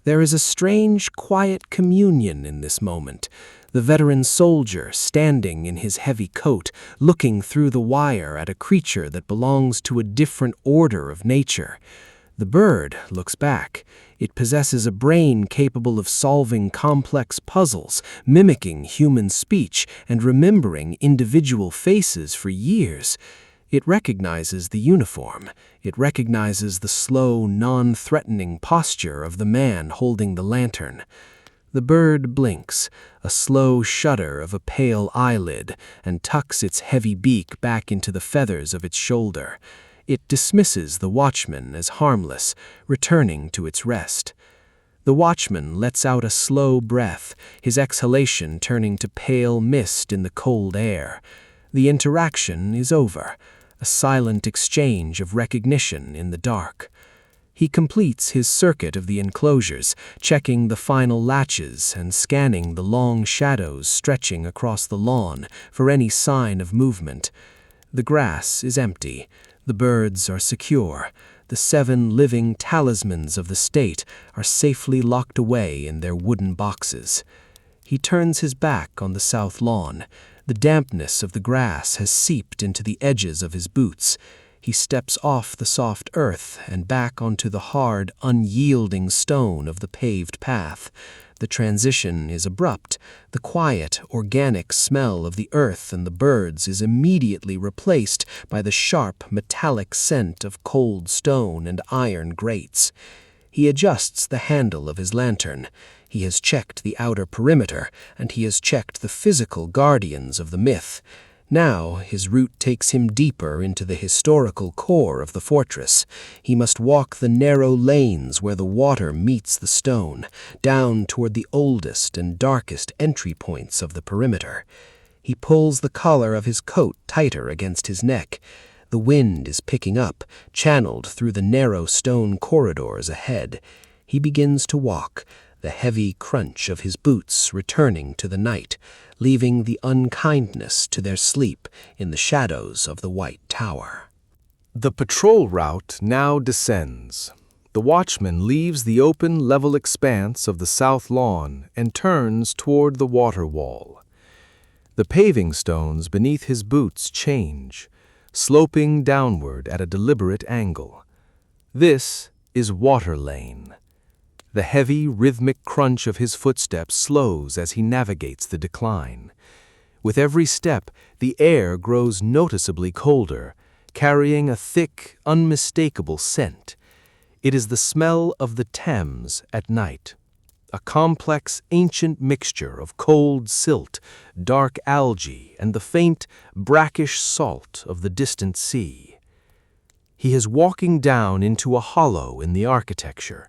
There is a strange, quiet communion in this moment. The veteran soldier, standing in his heavy coat, looking through the wire at a creature that belongs to a different order of nature. The bird looks back. It possesses a brain capable of solving complex puzzles, mimicking human speech, and remembering individual faces for years. It recognizes the uniform. It recognizes the slow, non-threatening posture of the man holding the lantern. The bird blinks, a slow shudder of a pale eyelid, and tucks its heavy beak back into the feathers of its shoulder. It dismisses the watchman as harmless, returning to its rest. The watchman lets out a slow breath, his exhalation turning to pale mist in the cold air. The interaction is over. A silent exchange of recognition in the dark. He completes his circuit of the enclosures, checking the final latches and scanning the long shadows stretching across the lawn for any sign of movement. The grass is empty. The birds are secure. The 7 living talismans of the state are safely locked away in their wooden boxes. He turns his back on the south lawn. The dampness of the grass has seeped into the edges of his boots. He steps off the soft earth and back onto the hard, unyielding stone of the paved path. The transition is abrupt. The quiet, organic smell of the earth and the birds is immediately replaced by the sharp, metallic scent of cold stone and iron grates. He adjusts the handle of his lantern. He has checked the outer perimeter, and he has checked the physical guardians of the myth. Now his route takes him deeper into the historical core of the fortress. He must walk the narrow lanes where the water meets the stone, down toward the oldest and darkest entry points of the perimeter. He pulls the collar of his coat tighter against his neck. The wind is picking up, channeled through the narrow stone corridors ahead. He begins to walk, the heavy crunch of his boots returning to the night, leaving the unkindness to their sleep in the shadows of the White Tower.
The patrol route now descends. The watchman leaves the open, level expanse of the south lawn and turns toward the water wall. The paving stones beneath his boots change, sloping downward at a deliberate angle. This is Water Lane. The heavy, rhythmic crunch of his footsteps slows as he navigates the decline. With every step, the air grows noticeably colder, carrying a thick, unmistakable scent. It is the smell of the Thames at night, a complex, ancient mixture of cold silt, dark algae, and the faint, brackish salt of the distant sea. He is walking down into a hollow in the architecture,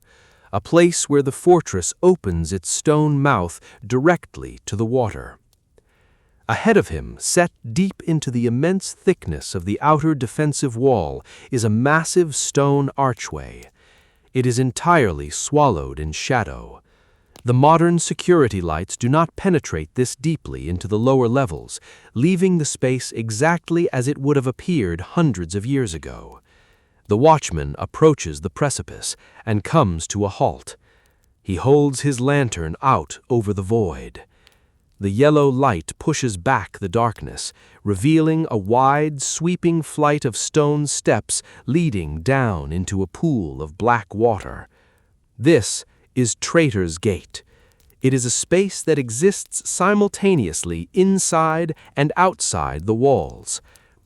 a place where the fortress opens its stone mouth directly to the water. Ahead of him, set deep into the immense thickness of the outer defensive wall, is a massive stone archway. It is entirely swallowed in shadow. The modern security lights do not penetrate this deeply into the lower levels, leaving the space exactly as it would have appeared hundreds of years ago. The watchman approaches the precipice and comes to a halt.
He holds his lantern out over the void. The yellow light pushes back the darkness, revealing a wide, sweeping flight of stone steps leading down into a pool of black water. This is Traitor's Gate. It is a space that exists simultaneously inside and outside the walls.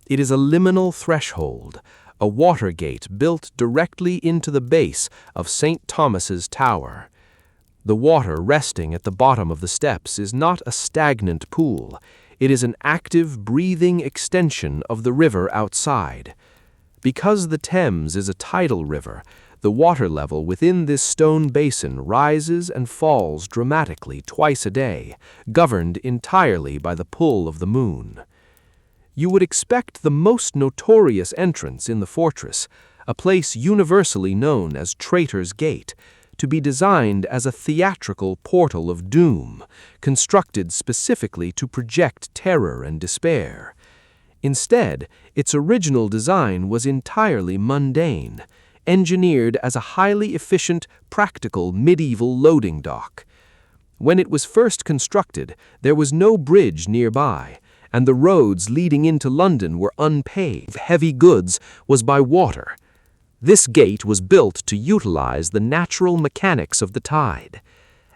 It is a liminal threshold, a water gate built directly into the base of St. Thomas's Tower. The water resting at the bottom of the steps is not a stagnant pool. It is an active, breathing extension of the river outside. Because the Thames is a tidal river, the water level within this stone basin rises and falls dramatically twice a day, governed entirely by the pull of the moon. You would expect the most notorious entrance in the fortress, a place universally known as Traitor's Gate, to be designed as a theatrical portal of doom, constructed specifically to project terror and despair. Instead, its original design was entirely mundane, engineered as a highly efficient, practical medieval loading dock. When it was first constructed, there was no bridge nearby, and the roads leading into London were unpaved. Heavy goods was by water. This gate was built to utilize the natural mechanics of the tide.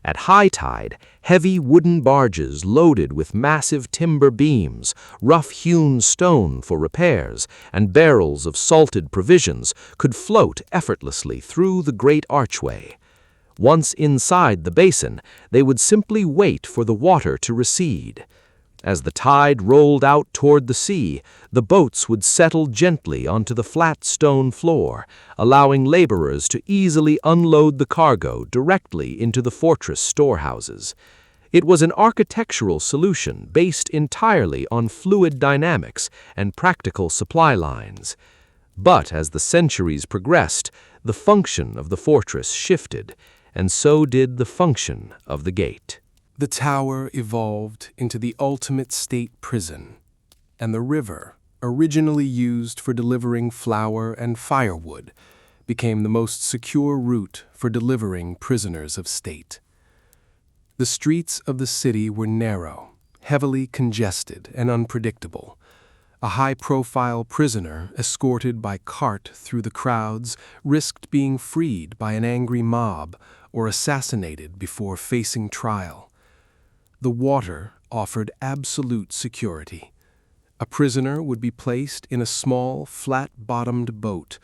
At high tide, heavy wooden barges loaded with massive timber beams, rough-hewn stone for repairs, and barrels of salted provisions could float effortlessly through the great archway. Once inside the basin, they would simply wait for the water to recede. As the tide rolled out toward the sea, the boats would settle gently onto the flat stone floor, allowing laborers to easily unload the cargo directly into the fortress storehouses. It was an architectural solution based entirely on fluid dynamics and practical supply lines. But as the centuries progressed, the function of the fortress shifted, and so did the function of the gate.
The tower evolved into the ultimate state prison, and the river, originally used for delivering flour and firewood, became the most secure route for delivering prisoners of state. The streets of the city were narrow, heavily congested, and unpredictable. A high-profile prisoner, escorted by cart through the crowds, risked being freed by an angry mob or assassinated before facing trial. The water offered absolute security. A prisoner would be placed in a small, flat-bottomed boat,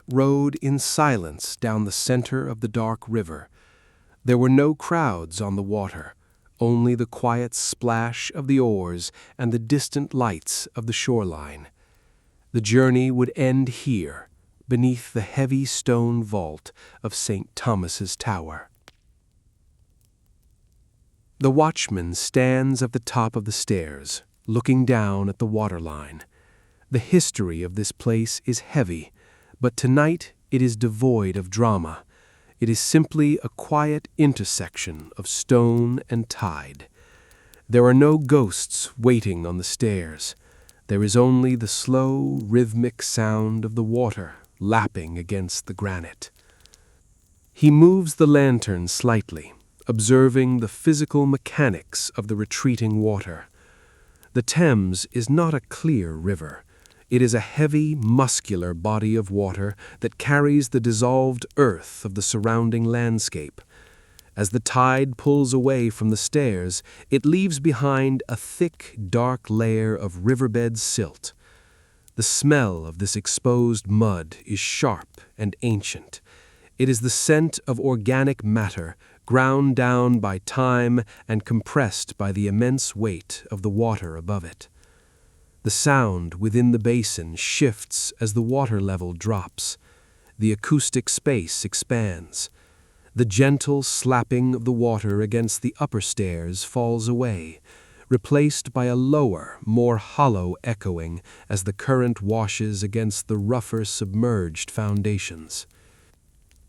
rowed in silence down the center of the dark river. There were no crowds on the water, only the quiet splash of the oars and the distant lights of the shoreline. The journey would end here, beneath the heavy stone vault of St. Thomas's Tower. The watchman stands at the top of the stairs, looking down at the waterline. The history of this place is heavy, but tonight it is devoid of drama. It is simply a quiet intersection of stone and tide. There are no ghosts waiting on the stairs. There is only the slow, rhythmic sound of the water lapping against the granite. He moves the lantern slightly, observing the physical mechanics of the retreating water. The Thames is not a clear river. It is a heavy, muscular body of water that carries the dissolved earth of the surrounding landscape. As the tide pulls away from the stairs, it leaves behind a thick, dark layer of riverbed silt. The smell of this exposed mud is sharp and ancient. It is the scent of organic matter, ground down by time and compressed by the immense weight of the water above it. The sound within the basin shifts as the water level drops. The acoustic space expands. The gentle slapping of the water against the upper stairs falls away, replaced by a lower, more hollow echoing as the current washes against the rougher submerged foundations.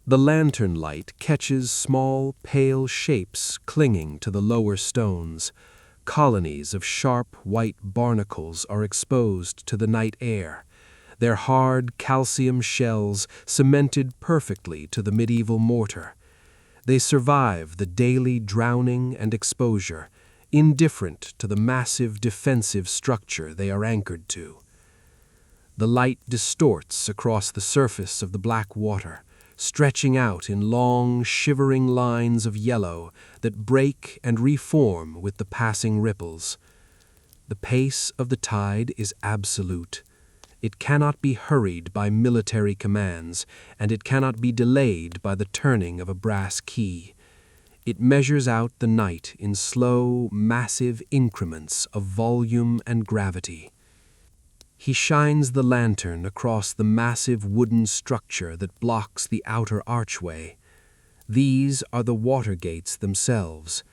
The lantern light catches small, pale shapes clinging to the lower stones. Colonies of sharp, white barnacles are exposed to the night air, their hard calcium shells cemented perfectly to the medieval mortar.
They survive the daily drowning and exposure, indifferent to the massive defensive structure they are anchored to. The light distorts across the surface of the black water, stretching out in long, shivering lines of yellow that break and reform with the passing ripples. The pace of the tide is absolute. It cannot be hurried by military commands, and it cannot be delayed by the turning of a brass key. It measures out the night in slow, massive increments of volume and gravity. He shines the lantern across the massive wooden structure that blocks the outer archway. These are the water gates themselves.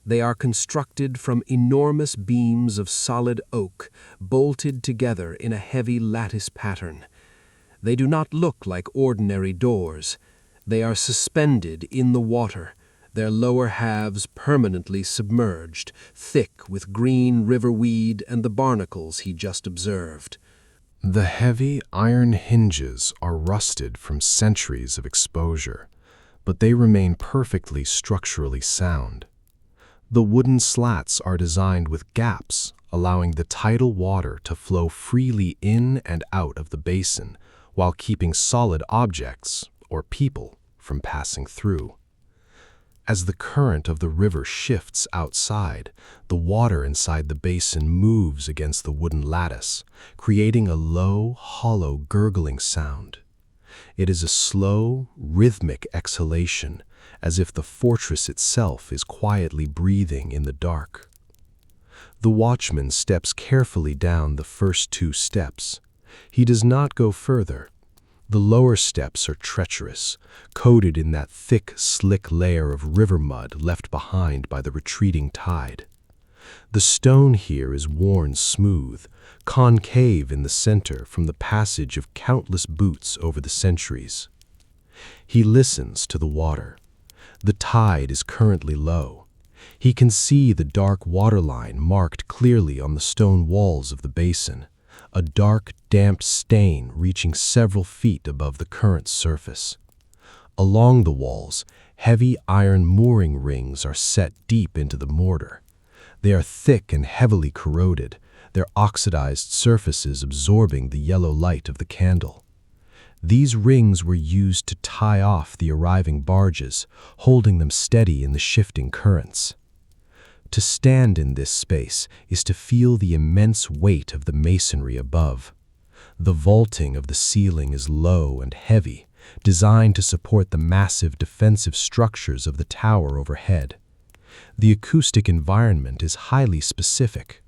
They are constructed from enormous beams of solid oak, bolted together in a heavy lattice pattern. They do not look like ordinary doors. They are suspended in the water, their lower halves permanently submerged, thick with green river weed and the barnacles he just observed.
The heavy iron hinges are rusted from centuries of exposure, but they remain perfectly structurally sound. The wooden slats are designed with gaps, allowing the tidal water to flow freely in and out of the basin, while keeping solid objects, or people, from passing through. As the current of the river shifts outside, the water inside the basin moves against the wooden lattice, creating a low, hollow, gurgling sound. It is a slow, rhythmic exhalation, as if the fortress itself is quietly breathing in the dark. The watchman steps carefully down the first 2 steps. He does not go further. The lower steps are treacherous, coated in that thick, slick layer of river mud left behind by the retreating tide. The stone here is worn smooth, concave in the center from the passage of countless boots over the centuries. He listens to the water. The tide is currently low. He can see the dark waterline marked clearly on the stone walls of the basin, a dark, damp stain reaching several feet above the current surface. Along the walls, heavy iron mooring rings are set deep into the mortar. They are thick and heavily corroded, their oxidized surfaces absorbing the yellow light of the candle. These rings were used to tie off the arriving barges, holding them steady in the shifting currents. To stand in this space is to feel the immense weight of the masonry above. The vaulting of the ceiling is low and heavy, designed to support the massive defensive structures of the tower overhead. The acoustic environment is highly specific.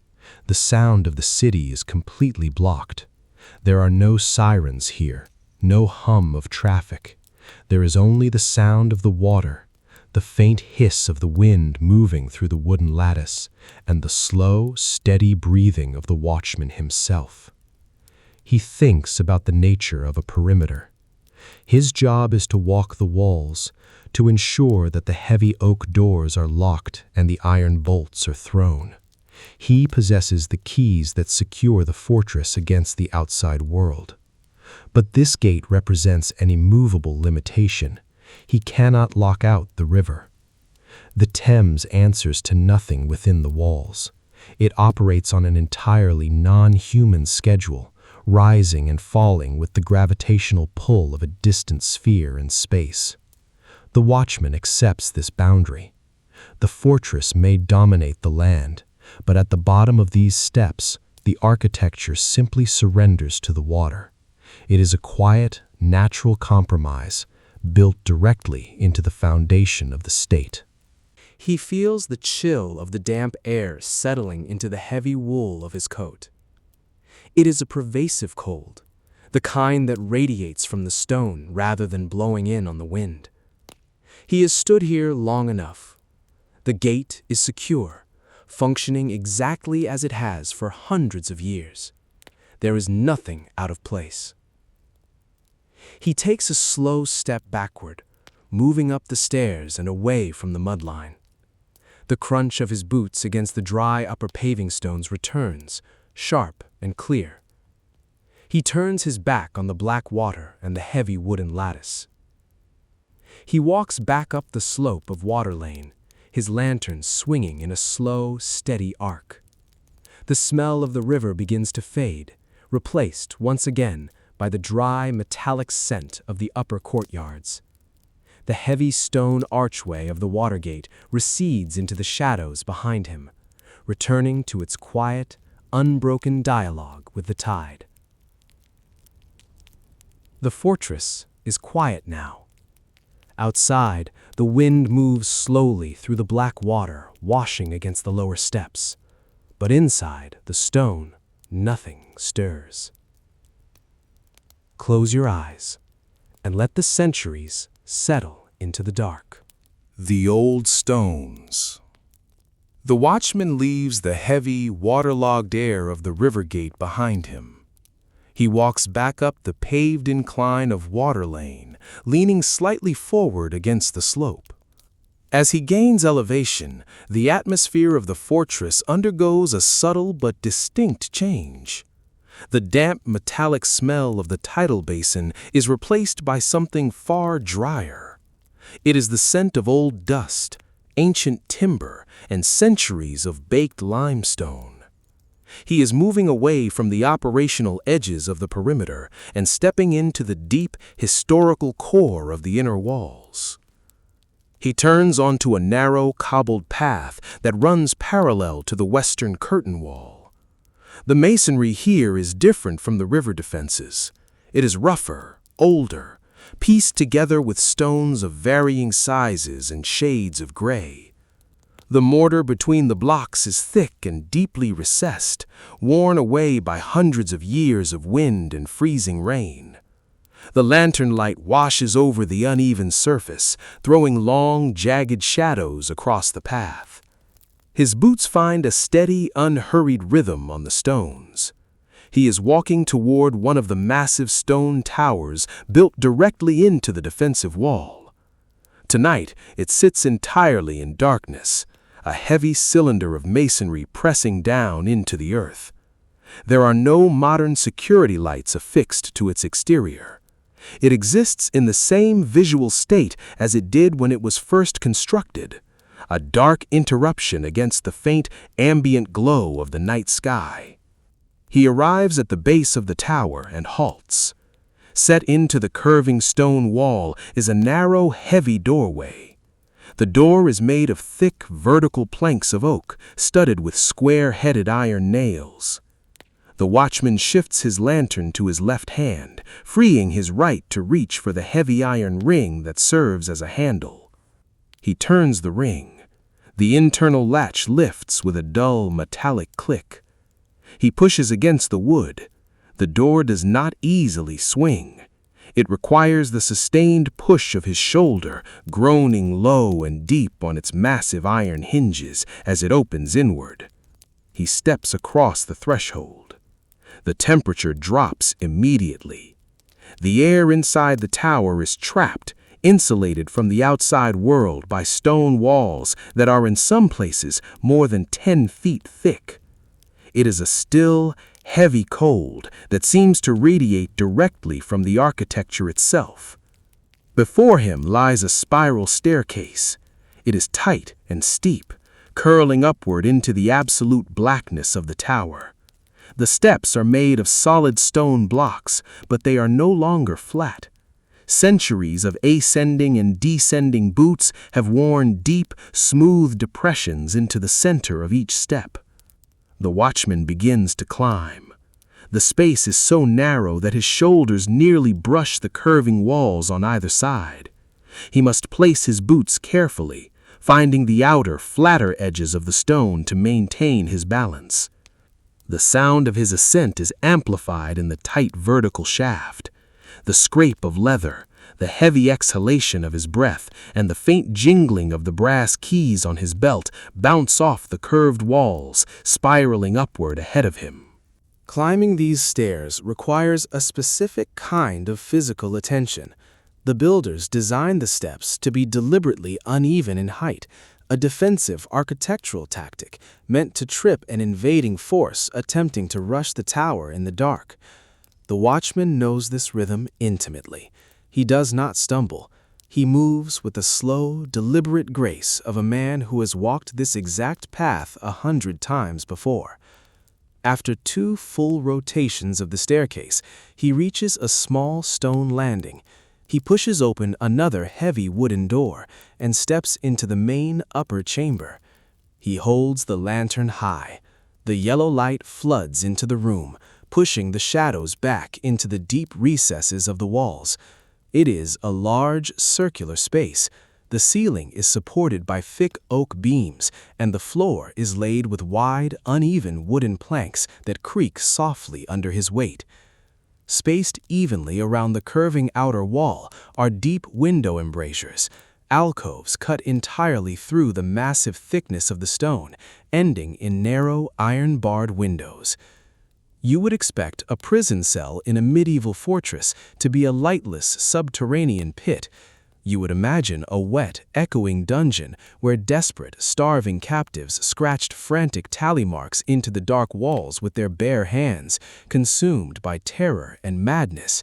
The sound of the city is completely blocked. There are no sirens here, no hum of traffic. There is only the sound of the water, the faint hiss of the wind moving through the wooden lattice, and the slow, steady breathing of the watchman himself. He thinks about the nature of a perimeter. His job is to walk the walls, to ensure that the heavy oak doors are locked and the iron bolts are thrown. He possesses the keys that secure the fortress against the outside world. But this gate represents an immovable limitation. He cannot lock out the river. The Thames answers to nothing within the walls. It operates on an entirely non-human schedule, rising and falling with the gravitational pull of a distant sphere in space. The watchman accepts this boundary. The fortress may dominate the land, but at the bottom of these steps, the architecture simply surrenders to the water. It is a quiet, natural compromise, built directly into the foundation of the state.
He feels the chill of the damp air settling into the heavy wool of his coat. It is a pervasive cold, the kind that radiates from the stone rather than blowing in on the wind. He has stood here long enough. The gate is secure, functioning exactly as it has for hundreds of years. There is nothing out of place. He takes a slow step backward, moving up the stairs and away from the mudline. The crunch of his boots against the dry upper paving stones returns, sharp and clear. He turns his back on the black water and the heavy wooden lattice.
He walks back up the slope of Water Lane, his lantern swinging in a slow, steady arc. The smell of the river begins to fade, replaced once again by the dry, metallic scent of the upper courtyards. The heavy stone archway of the Watergate recedes into the shadows behind him, returning to its quiet, unbroken dialogue with the tide. The fortress is quiet now. Outside, the wind moves slowly through the black water, washing against the lower steps. But inside the stone, nothing stirs. Close your eyes and let the centuries settle into the dark.
The old stones. The watchman leaves the heavy, waterlogged air of the river gate behind him. He walks back up the paved incline of Water Lane, leaning slightly forward against the slope. As he gains elevation, the atmosphere of the fortress undergoes a subtle but distinct change. The damp, metallic smell of the tidal basin is replaced by something far drier. It is the scent of old dust, ancient timber, and centuries of baked limestone. He is moving away from the operational edges of the perimeter and stepping into the deep, historical core of the inner walls. He turns onto a narrow, cobbled path that runs parallel to the western curtain wall. The masonry here is different from the river defenses. It is rougher, older, pieced together with stones of varying sizes and shades of gray. The mortar between the blocks is thick and deeply recessed, worn away by hundreds of years of wind and freezing rain. The lantern light washes over the uneven surface, throwing long, jagged shadows across the path. His boots find a steady, unhurried rhythm on the stones. He is walking toward one of the massive stone towers built directly into the defensive wall. Tonight, it sits entirely in darkness, a heavy cylinder of masonry pressing down into the earth. There are no modern security lights affixed to its exterior. It exists in the same visual state as it did when it was first constructed, a dark interruption against the faint, ambient glow of the night sky. He arrives at the base of the tower and halts. Set into the curving stone wall is a narrow, heavy doorway. The door is made of thick, vertical planks of oak, studded with square-headed iron nails. The watchman shifts his lantern to his left hand, freeing his right to reach for the heavy iron ring that serves as a handle. He turns the ring. The internal latch lifts with a dull, metallic click. He pushes against the wood. The door does not easily swing. It requires the sustained push of his shoulder, groaning low and deep on its massive iron hinges as it opens inward. He steps across the threshold. The temperature drops immediately. The air inside the tower is trapped, insulated from the outside world by stone walls that are in some places more than 10 feet thick. It is a still, heavy cold that seems to radiate directly from the architecture itself. Before him lies a spiral staircase. It is tight and steep, curling upward into the absolute blackness of the tower. The steps are made of solid stone blocks, but they are no longer flat. Centuries of ascending and descending boots have worn deep, smooth depressions into the center of each step. The watchman begins to climb. The space is so narrow that his shoulders nearly brush the curving walls on either side. He must place his boots carefully, finding the outer, flatter edges of the stone to maintain his balance. The sound of his ascent is amplified in the tight vertical shaft. The scrape of leather, the heavy exhalation of his breath, and the faint jingling of the brass keys on his belt bounce off the curved walls, spiraling upward ahead of him.
Climbing these stairs requires a specific kind of physical attention. The builders designed the steps to be deliberately uneven in height, a defensive architectural tactic meant to trip an invading force attempting to rush the tower in the dark. The watchman knows this rhythm intimately. He does not stumble. He moves with the slow, deliberate grace of a man who has walked this exact path 100 times before. After 2 full rotations of the staircase, he reaches a small stone landing. He pushes open another heavy wooden door and steps into the main upper chamber. He holds the lantern high. The yellow light floods into the room, pushing the shadows back into the deep recesses of the walls. It is a large, circular space. The ceiling is supported by thick oak beams, and the floor is laid with wide, uneven wooden planks that creak softly under his weight. Spaced evenly around the curving outer wall are deep window embrasures, alcoves cut entirely through the massive thickness of the stone, ending in narrow, iron-barred windows. You would expect a prison cell in a medieval fortress to be a lightless subterranean pit. You would imagine a wet, echoing dungeon where desperate, starving captives scratched frantic tally marks into the dark walls with their bare hands, consumed by terror and madness.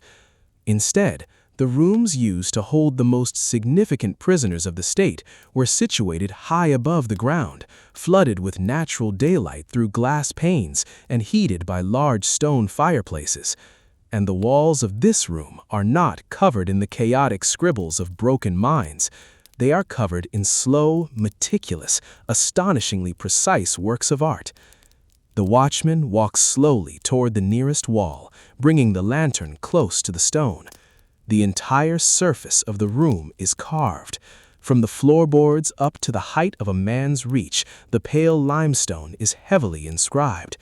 Instead, the rooms used to hold the most significant prisoners of the state were situated high above the ground, flooded with natural daylight through glass panes and heated by large stone fireplaces. And the walls of this room are not covered in the chaotic scribbles of broken minds. They are covered in slow, meticulous, astonishingly precise works of art. The watchman walks slowly toward the nearest wall, bringing the lantern close to the stone. The entire surface of the room is carved. From the floorboards up to the height of a man's reach, the pale limestone is heavily inscribed.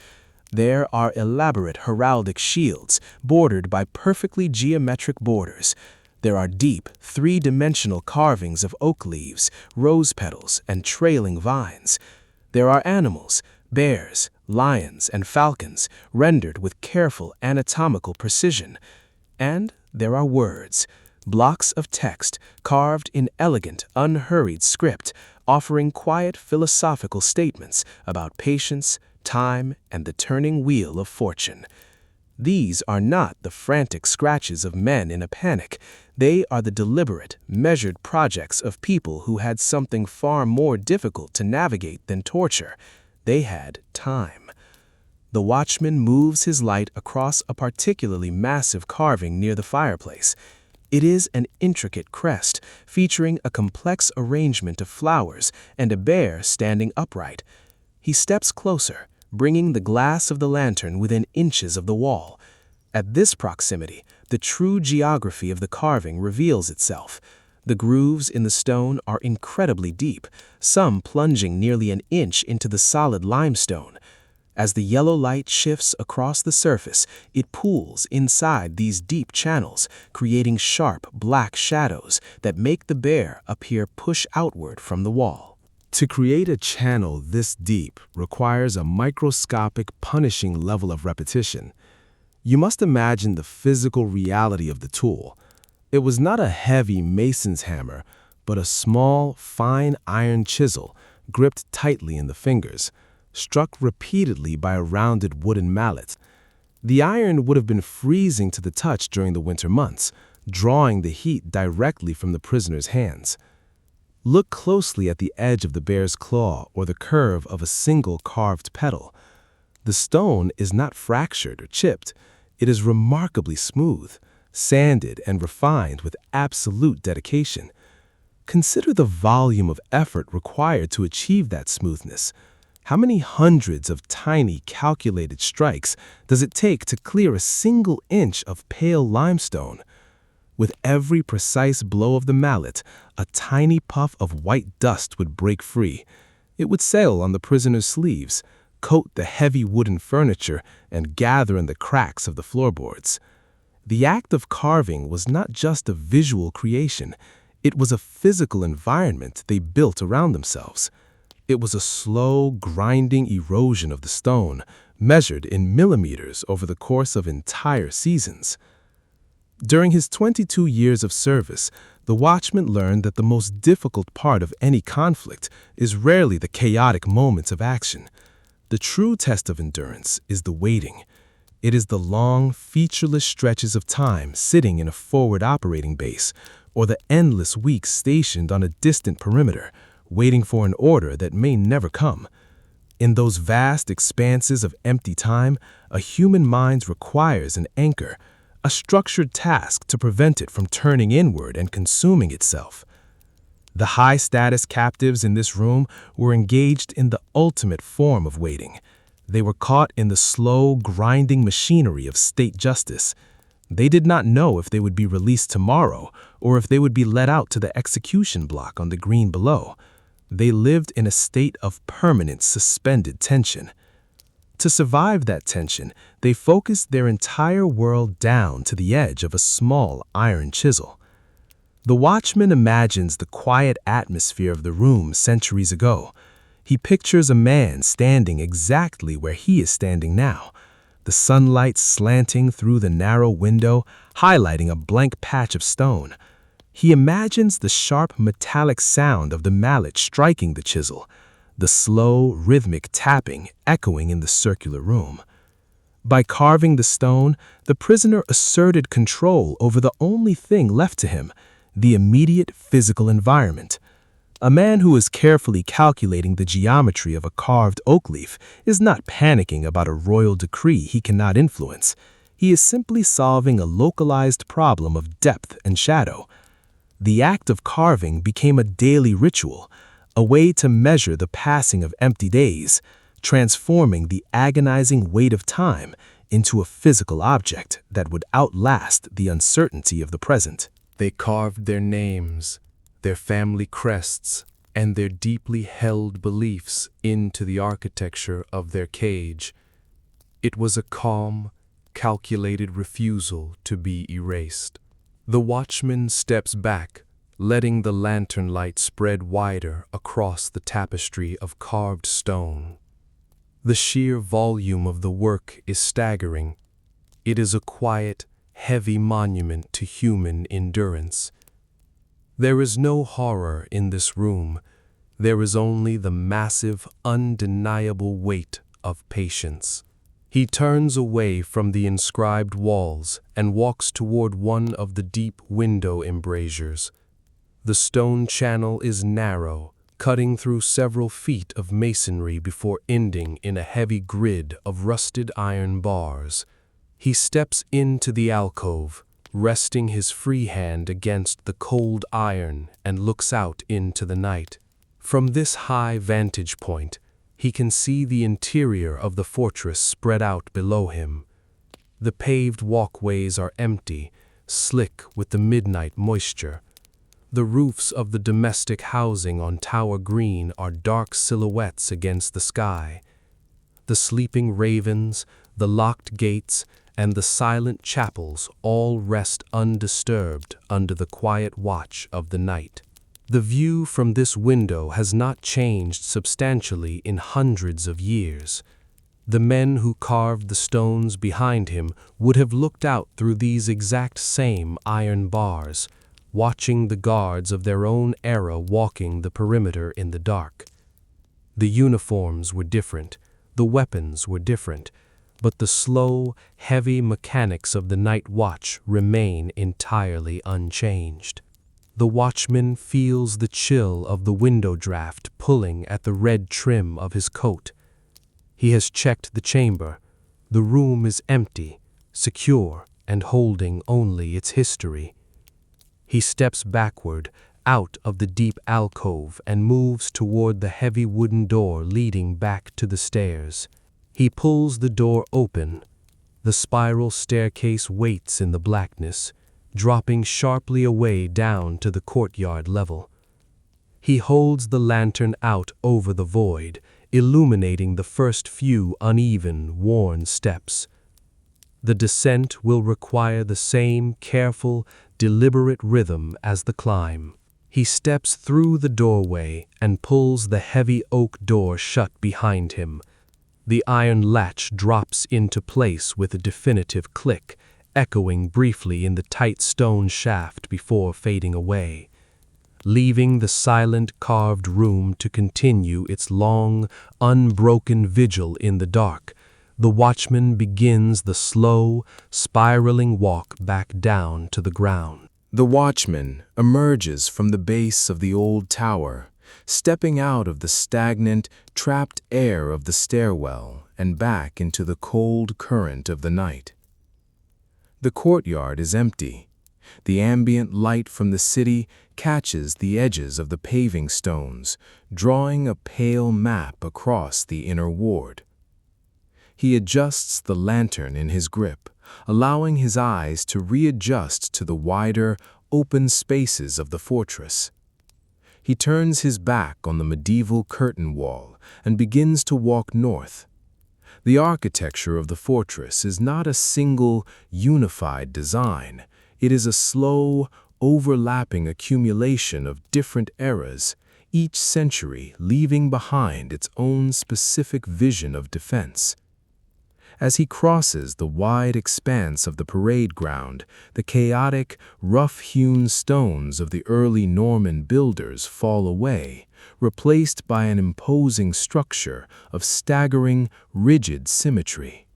There are elaborate heraldic shields, bordered by perfectly geometric borders. There are deep, 3-dimensional carvings of oak leaves, rose petals, and trailing vines. There are animals, bears, lions, and falcons, rendered with careful anatomical precision. And there are words, blocks of text carved in elegant, unhurried script, offering quiet philosophical statements about patience, time, and the turning wheel of fortune. These are not the frantic scratches of men in a panic. They are the deliberate, measured projects of people who had something far more difficult to navigate than torture. They had time. The watchman moves his light across a particularly massive carving near the fireplace. It is an intricate crest, featuring a complex arrangement of flowers and a bear standing upright. He steps closer, bringing the glass of the lantern within inches of the wall. At this proximity, the true geography of the carving reveals itself. The grooves in the stone are incredibly deep, some plunging nearly an inch into the solid limestone. As the yellow light shifts across the surface, it pools inside these deep channels, creating sharp black shadows that make the bear appear push outward from the wall.
To create a channel this deep requires a microscopic, punishing level of repetition. You must imagine the physical reality of the tool. It was not a heavy mason's hammer, but a small, fine iron chisel, gripped tightly in the fingers, struck repeatedly by a rounded wooden mallet. The iron would have been freezing to the touch during the winter months, drawing the heat directly from the prisoner's hands. Look closely at the edge of the bear's claw or the curve of a single carved petal. The stone is not fractured or chipped. It is remarkably smooth, sanded and refined with absolute dedication. Consider the volume of effort required to achieve that smoothness. How many hundreds of tiny, calculated strikes does it take to clear a single inch of pale limestone? With every precise blow of the mallet, a tiny puff of white dust would break free. It would sail on the prisoner's sleeves, coat the heavy wooden furniture, and gather in the cracks of the floorboards. The act of carving was not just a visual creation. It was a physical environment they built around themselves. It was a slow, grinding erosion of the stone, measured in millimeters over the course of entire seasons. During his 22 years of service, the watchman learned that the most difficult part of any conflict is rarely the chaotic moments of action. The true test of endurance is the waiting. It is the long, featureless stretches of time sitting in a forward operating base,
or the endless weeks stationed on a distant perimeter, waiting for an order that may never come. In those vast expanses of empty time, a human mind requires an anchor, a structured task to prevent it from turning inward and consuming itself. The high-status captives in this room were engaged in the ultimate form of waiting. They were caught in the slow, grinding machinery of state justice. They did not know if they would be released tomorrow or if they would be led out to the execution block on the green below. They lived in a state of permanent suspended tension. To survive that tension, they focused their entire world down to the edge of a small iron chisel. The watchman imagines the quiet atmosphere of the room centuries ago. He pictures a man standing exactly where he is standing now, the sunlight slanting through the narrow window, highlighting a blank patch of stone. He imagines the sharp metallic sound of the mallet striking the chisel, the slow, rhythmic tapping echoing in the circular room. By carving the stone, the prisoner asserted control over the only thing left to him, the immediate physical environment. A man who is carefully calculating the geometry of a carved oak leaf is not panicking about a royal decree he cannot influence. He is simply solving a localized problem of depth and shadow. The act of carving became a daily ritual, a way to measure the passing of empty days, transforming the agonizing weight of time into a physical object that would outlast the uncertainty of the present.
They carved their names, their family crests, and their deeply held beliefs into the architecture of their cage. It was a calm, calculated refusal to be erased. The watchman steps back, letting the lantern light spread wider across the tapestry of carved stone. The sheer volume of the work is staggering. It is a quiet, heavy monument to human endurance. There is no horror in this room. There is only the massive, undeniable weight of patience. He turns away from the inscribed walls and walks toward one of the deep window embrasures. The stone channel is narrow, cutting through several feet of masonry before ending in a heavy grid of rusted iron bars. He steps into the alcove, resting his free hand against the cold iron, and looks out into the night. From this high vantage point, he can see the interior of the fortress spread out below him. The paved walkways are empty, slick with the midnight moisture. The roofs of the domestic housing on Tower Green are dark silhouettes against the sky. The sleeping ravens, the locked gates, and the silent chapels all rest undisturbed under the quiet watch of the night. The view from this window has not changed substantially in hundreds of years. The men who carved the stones behind him would have looked out through these exact same iron bars, watching the guards of their own era walking the perimeter in the dark. The uniforms were different, the weapons were different, but the slow, heavy mechanics of the night watch remain entirely unchanged. The watchman feels the chill of the window draft pulling at the red trim of his coat. He has checked the chamber. The room is empty, secure, and holding only its history. He steps backward, out of the deep alcove, and moves toward the heavy wooden door leading back to the stairs. He pulls the door open. The spiral staircase waits in the blackness, dropping sharply away down to the courtyard level. He holds the lantern out over the void, illuminating the first few uneven, worn steps. The descent will require the same careful, deliberate rhythm as the climb. He steps through the doorway and pulls the heavy oak door shut behind him. The iron latch drops into place with a definitive click, echoing briefly in the tight stone shaft before fading away. Leaving the silent carved room to continue its long, unbroken vigil in the dark, the watchman begins the slow, spiraling walk back down to the ground.
The watchman emerges from the base of the old tower, stepping out of the stagnant, trapped air of the stairwell and back into the cold current of the night. The courtyard is empty. The ambient light from the city catches the edges of the paving stones, drawing a pale map across the inner ward. He adjusts the lantern in his grip, allowing his eyes to readjust to the wider, open spaces of the fortress. He turns his back on the medieval curtain wall and begins to walk north. The architecture of the fortress is not a single, unified design. It is a slow, overlapping accumulation of different eras, each century leaving behind its own specific vision of defense. As he crosses the wide expanse of the parade ground, the chaotic, rough-hewn stones of the early Norman builders fall away, replaced by an imposing structure of staggering, rigid symmetry.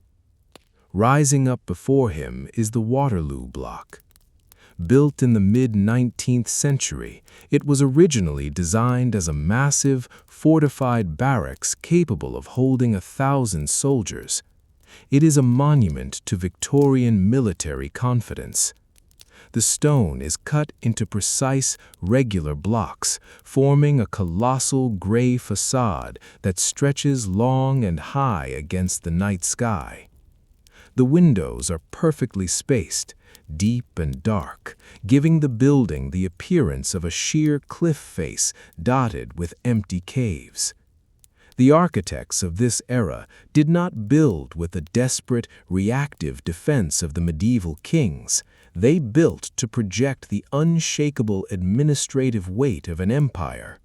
Rising up before him is the Waterloo block. Built in the mid-19th century, it was originally designed as a massive, fortified barracks capable of holding 1,000 soldiers. It is a monument to Victorian military confidence. The stone is cut into precise, regular blocks, forming a colossal gray facade that stretches long and high against the night sky. The windows are perfectly spaced, deep and dark, giving the building the appearance of a sheer cliff face dotted with empty caves. The architects of this era did not build with the desperate, reactive defense of the medieval kings. They built to project the unshakable administrative weight of an empire.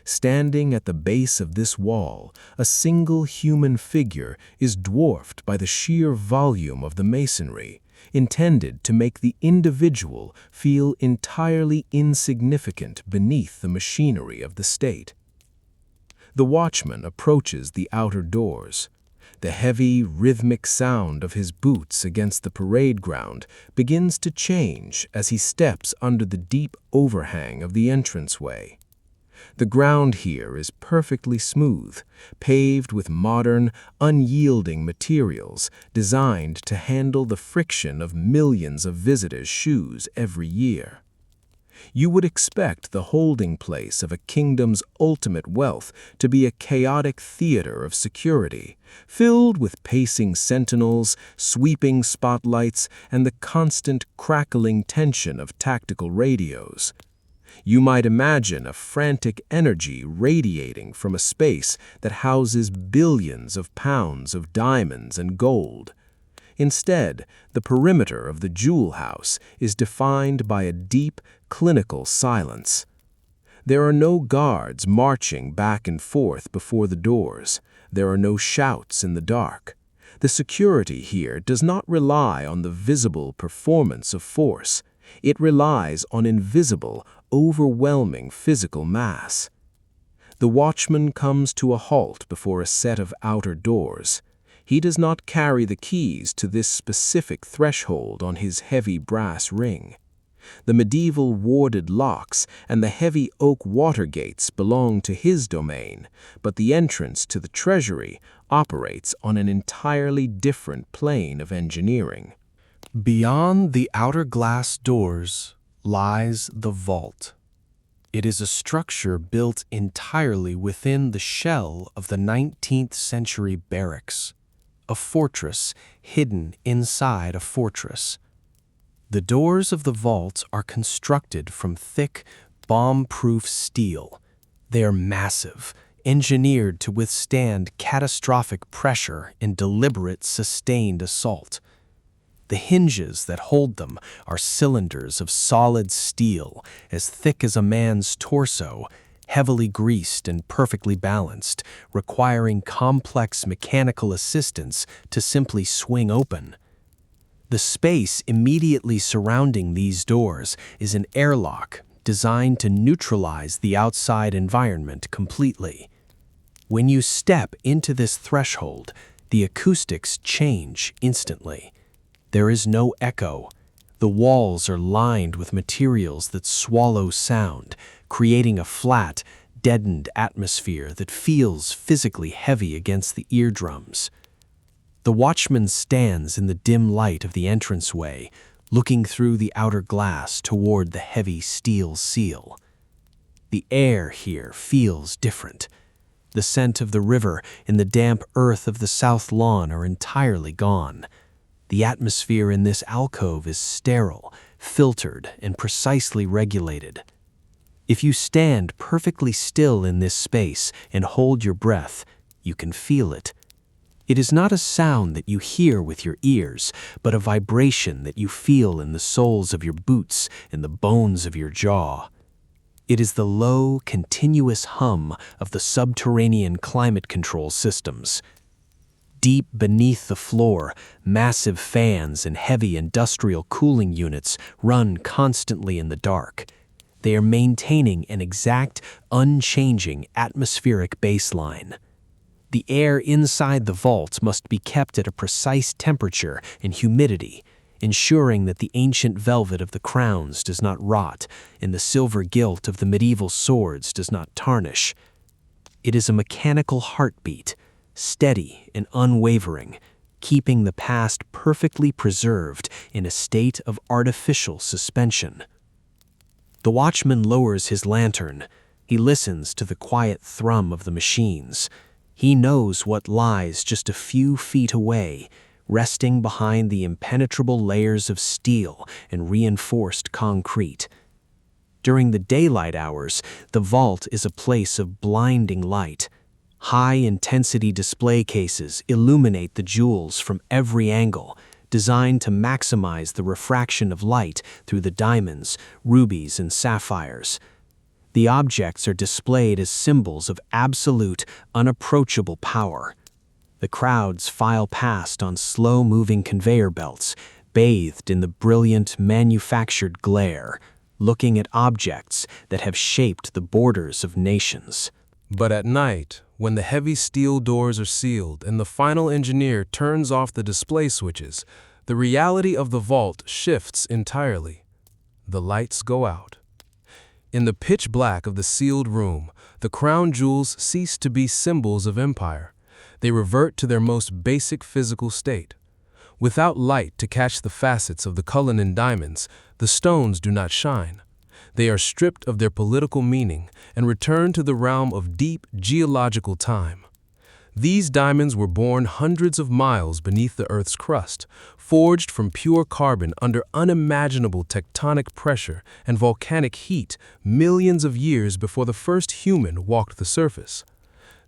Standing at the base of this wall, a single human figure is dwarfed by the sheer volume of the masonry, intended to make the individual feel entirely insignificant beneath the machinery of the state. The watchman approaches the outer doors. The heavy, rhythmic sound of his boots against the parade ground begins to change as he steps under the deep overhang of the entranceway. The ground here is perfectly smooth, paved with modern, unyielding materials designed to handle the friction of millions of visitors' shoes every year. You would expect the holding place of a kingdom's ultimate wealth to be a chaotic theater of security, filled with pacing sentinels, sweeping spotlights, and the constant crackling tension of tactical radios. You might imagine a frantic energy radiating from a space that houses billions of pounds of diamonds and gold. Instead, the perimeter of the jewel house is defined by a deep, clinical silence. There are no guards marching back and forth before the doors. There are no shouts in the dark. The security here does not rely on the visible performance of force. It relies on invisible, overwhelming physical mass. The watchman comes to a halt before a set of outer doors. He does not carry the keys to this specific threshold on his heavy brass ring. The medieval warded locks and the heavy oak water gates belong to his domain, but the entrance to the treasury operates on an entirely different plane of engineering.
Beyond the outer glass doors lies the vault. It is a structure built entirely within the shell of the 19th century barracks, a fortress hidden inside a fortress. The doors of the vault are constructed from thick, bomb-proof steel. They are massive, engineered to withstand catastrophic pressure in deliberate, sustained assault. The hinges that hold them are cylinders of solid steel, as thick as a man's torso, heavily greased and perfectly balanced, requiring complex mechanical assistance to simply swing open. The space immediately surrounding these doors is an airlock designed to neutralize the outside environment completely. When you step into this threshold, the acoustics change instantly. There is no echo.
The walls are lined with materials that swallow sound, creating a flat, deadened atmosphere that feels physically heavy against the eardrums. The watchman stands in the dim light of the entranceway, looking through the outer glass toward the heavy steel seal. The air here feels different. The scent of the river and the damp earth of the south lawn are entirely gone. The atmosphere in this alcove is sterile, filtered, and precisely regulated. If you stand perfectly still in this space and hold your breath, you can feel it. It is not a sound that you hear with your ears, but a vibration that you feel in the soles of your boots and the bones of your jaw. It is the low, continuous hum of the subterranean climate control systems. Deep beneath the floor, massive fans and heavy industrial cooling units run constantly in the dark. They are maintaining an exact, unchanging atmospheric baseline. The air inside the vault must be kept at a precise temperature and humidity, ensuring that the ancient velvet of the crowns does not rot and the silver gilt of the medieval swords does not tarnish. It is a mechanical heartbeat, steady and unwavering, keeping the past perfectly preserved in a state of artificial suspension. The watchman lowers his lantern. He listens to the quiet thrum of the machines. He knows what lies just a few feet away, resting behind the impenetrable layers of steel and reinforced concrete. During the daylight hours, the vault is a place of blinding light. High-intensity display cases illuminate the jewels from every angle, designed to maximize the refraction of light through the diamonds, rubies, and sapphires. The objects are displayed as symbols of absolute, unapproachable power. The crowds file past on slow-moving conveyor belts, bathed in the brilliant, manufactured glare, looking at objects that have shaped the borders of nations.
But at night, when the heavy steel doors are sealed and the final engineer turns off the display switches, the reality of the vault shifts entirely. The lights go out. In the pitch black of the sealed room, the crown jewels cease to be symbols of empire. They revert to their most basic physical state. Without light to catch the facets of the Cullinan diamonds, the stones do not shine. They are stripped of their political meaning and return to the realm of deep geological time. These diamonds were born hundreds of miles beneath the Earth's crust, forged from pure carbon under unimaginable tectonic pressure and volcanic heat millions of years before the first human walked the surface.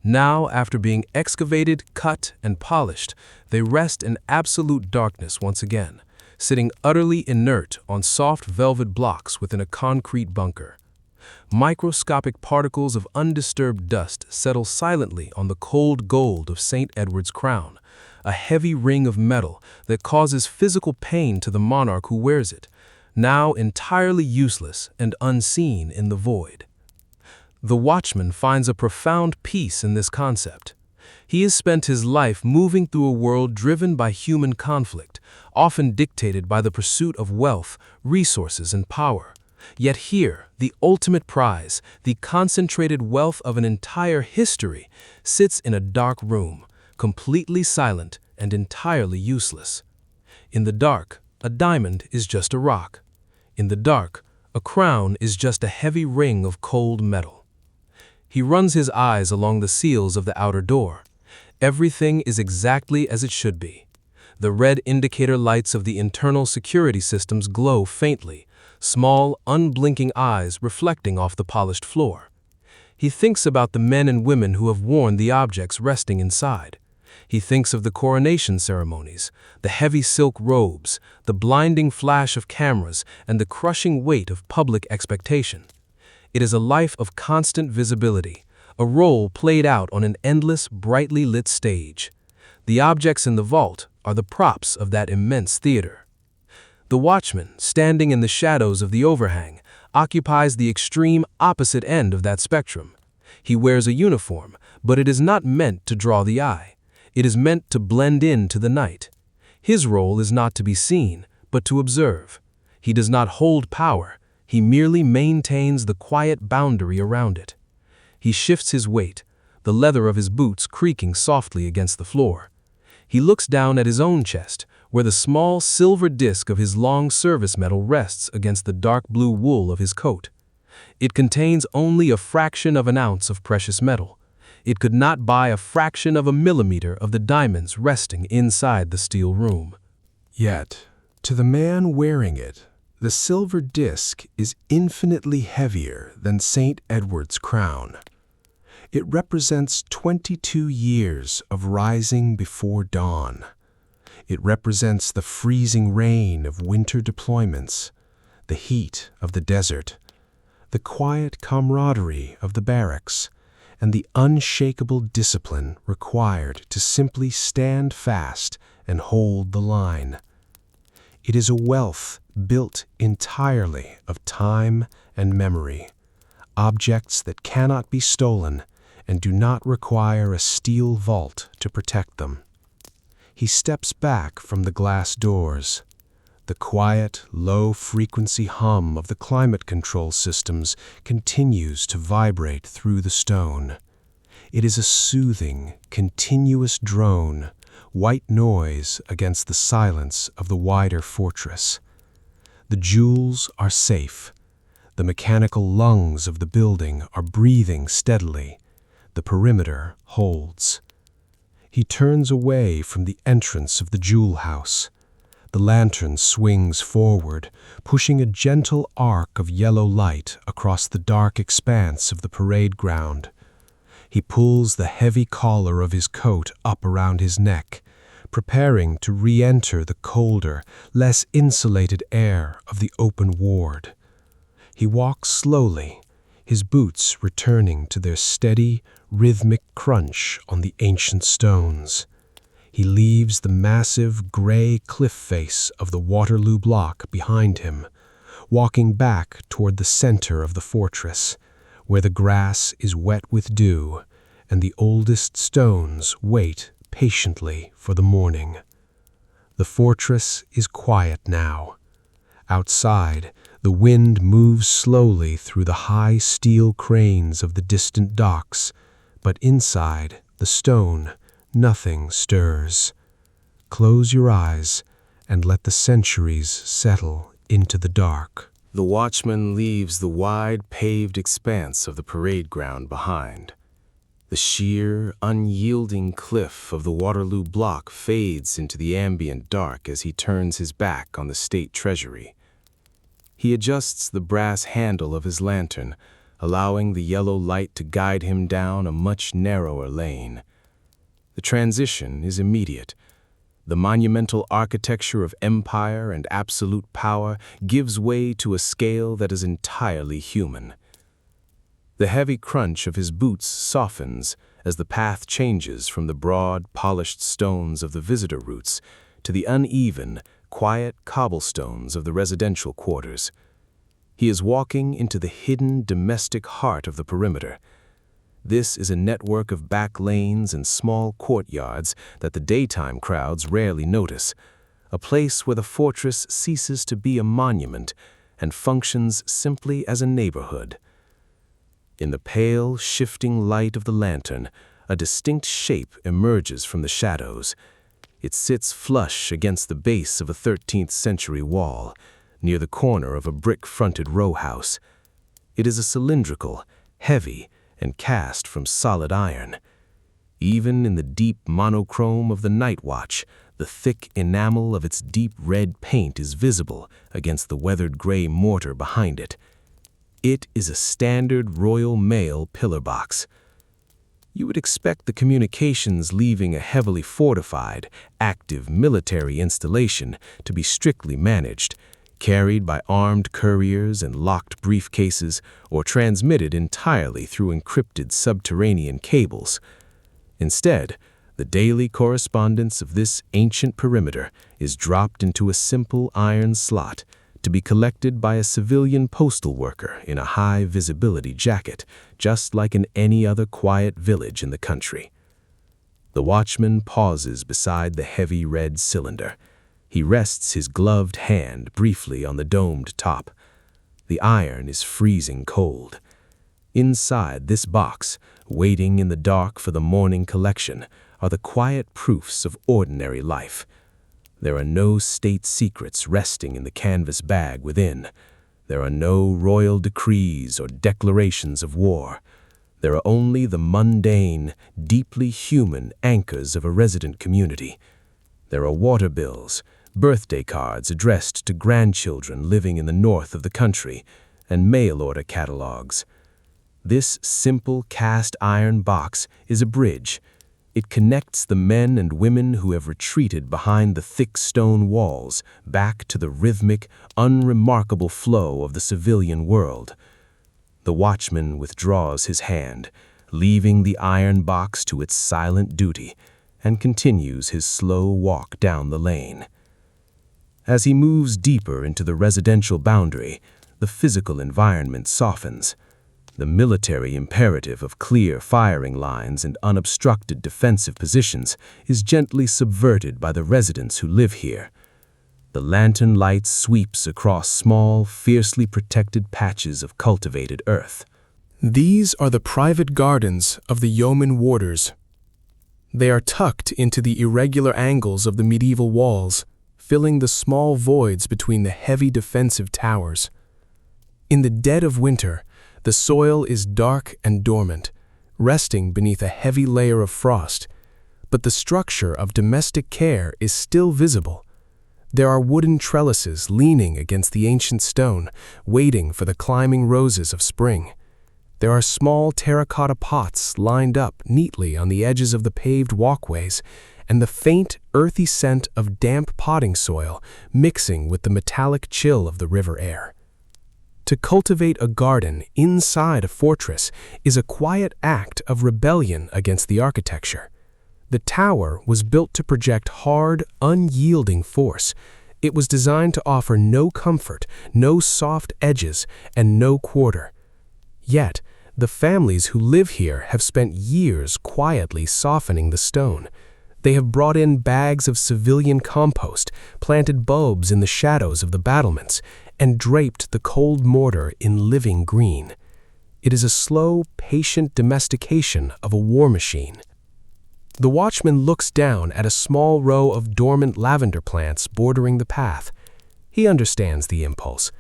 Now, after being excavated, cut, and polished, they rest in absolute darkness once again, sitting utterly inert on soft velvet blocks within a concrete bunker. Microscopic particles of undisturbed dust settle silently on the cold gold of St. Edward's crown, a heavy ring of metal that causes physical pain to the monarch who wears it, now entirely useless and unseen in the void. The watchman finds a profound peace in this concept. He has spent his life moving through a world driven by human conflict, often dictated by the pursuit of wealth, resources, and power. Yet here, the ultimate prize, the concentrated wealth of an entire history, sits in a dark room, completely silent and entirely useless. In the dark, a diamond is just a rock. In the dark, a crown is just a heavy ring of cold metal. He runs his eyes along the seals of the outer door. Everything is exactly as it should be. The red indicator lights of the internal security systems glow faintly, small, unblinking eyes reflecting off the polished floor. He thinks about the men and women who have worn the objects resting inside. He thinks of the coronation ceremonies, the heavy silk robes, the blinding flash of cameras, and the crushing weight of public expectation. It is a life of constant visibility, a role played out on an endless, brightly lit stage. The objects in the vault are the props of that immense theater. The watchman, standing in the shadows of the overhang, occupies the extreme opposite end of that spectrum. He wears a uniform, but it is not meant to draw the eye. It is meant to blend into the night. His role is not to be seen, but to observe.
He does not hold power, he merely maintains the quiet boundary around it. He shifts his weight, the leather of his boots creaking softly against the floor. He looks down at his own chest, where the small silver disc of his long service medal rests against the dark blue wool of his coat. It contains only a fraction of an ounce of precious metal. It could not buy a fraction of a millimeter of the diamonds resting inside the steel room.
Yet, to the man wearing it, the silver disc is infinitely heavier than St. Edward's crown. It represents 22 years of rising before dawn. It represents the freezing rain of winter deployments, the heat of the desert, the quiet camaraderie of the barracks, and the unshakable discipline required to simply stand fast and hold the line. It is a wealth built entirely of time and memory, objects that cannot be stolen and do not require a steel vault to protect them. He steps back from the glass doors. The quiet, low-frequency hum of the climate control systems continues to vibrate through the stone. It is a soothing, continuous drone, white noise against the silence of the wider fortress. The jewels are safe. The mechanical lungs of the building are breathing steadily. The perimeter holds. He turns away from the entrance of the jewel house. The lantern swings forward, pushing a gentle arc of yellow light across the dark expanse of the parade ground. He pulls the heavy collar of his coat up around his neck, preparing to re-enter the colder, less insulated air of the open ward. He walks slowly, his boots returning to their steady, rhythmic crunch on the ancient stones. He leaves the massive gray cliff face of the Waterloo block behind him, walking back toward the center of the fortress, where the grass is wet with dew and the oldest stones wait patiently for the morning. The fortress is quiet now. Outside, the wind moves slowly through the high steel cranes of the distant docks, but inside the stone, nothing stirs. Close your eyes and let the centuries settle into the dark.
The watchman leaves the wide paved expanse of the parade ground behind. The sheer, unyielding cliff of the Waterloo block fades into the ambient dark as he turns his back on the state treasury. He adjusts the brass handle of his lantern, allowing the yellow light to guide him down a much narrower lane. The transition is immediate. The monumental architecture of empire and absolute power gives way to a scale that is entirely human. The heavy crunch of his boots softens as the path changes from the broad, polished stones of the visitor routes to the uneven, quiet cobblestones of the residential quarters. He is walking into the hidden domestic heart of the perimeter. This is a network of back lanes and small courtyards that the daytime crowds rarely notice, a place where the fortress ceases to be a monument and functions simply as a neighborhood. In the pale, shifting light of the lantern, a distinct shape emerges from the shadows. It sits flush against the base of a 13th-century wall, near the corner of a brick-fronted row house. It is a cylindrical, heavy, and cast from solid iron. Even in the deep monochrome of the night watch, the thick enamel of its deep red paint is visible against the weathered gray mortar behind it. It is a standard Royal Mail pillar box. You would expect the communications leaving a heavily fortified, active military installation to be strictly managed, carried by armed couriers and locked briefcases, or transmitted entirely through encrypted subterranean cables. Instead, the daily correspondence of this ancient perimeter is dropped into a simple iron slot, to be collected by a civilian postal worker in a high-visibility jacket, just like in any other quiet village in the country. The watchman pauses beside the heavy red cylinder. He rests his gloved hand briefly on the domed top. The iron is freezing cold. Inside this box, waiting in the dark for the morning collection, are the quiet proofs of ordinary life. There are no state secrets resting in the canvas bag within. There are no royal decrees or declarations of war. There are only the mundane, deeply human anchors of a resident community. There are water bills, birthday cards addressed to grandchildren living in the north of the country, and mail-order catalogs. This simple cast iron box is a bridge. It connects the men and women who have retreated behind the thick stone walls back to the rhythmic, unremarkable flow of the civilian world. The watchman withdraws his hand, leaving the iron box to its silent duty, and continues his slow walk down the lane. As he moves deeper into the residential boundary, the physical environment softens. The military imperative of clear firing lines and unobstructed defensive positions is gently subverted by the residents who live here. The lantern light sweeps across small, fiercely protected patches of cultivated earth.
These are the private gardens of the Yeoman Warders. They are tucked into the irregular angles of the medieval walls, filling the small voids between the heavy defensive towers. In the dead of winter, the soil is dark and dormant, resting beneath a heavy layer of frost, but the structure of domestic care is still visible. There are wooden trellises leaning against the ancient stone, waiting for the climbing roses of spring. There are small terracotta pots lined up neatly on the edges of the paved walkways, and the faint, earthy scent of damp potting soil mixing with the metallic chill of the river air. To cultivate a garden inside a fortress is a quiet act of rebellion against the architecture. The tower was built to project hard, unyielding force. It was designed to offer no comfort, no soft edges, and no quarter. Yet, the families who live here have spent years quietly softening the stone. They have brought in bags of civilian compost, planted bulbs in the shadows of the battlements, and draped the cold mortar in living green. It is a slow, patient domestication of a war machine. The watchman looks down at a small row of dormant lavender plants bordering the path. He understands the impulse.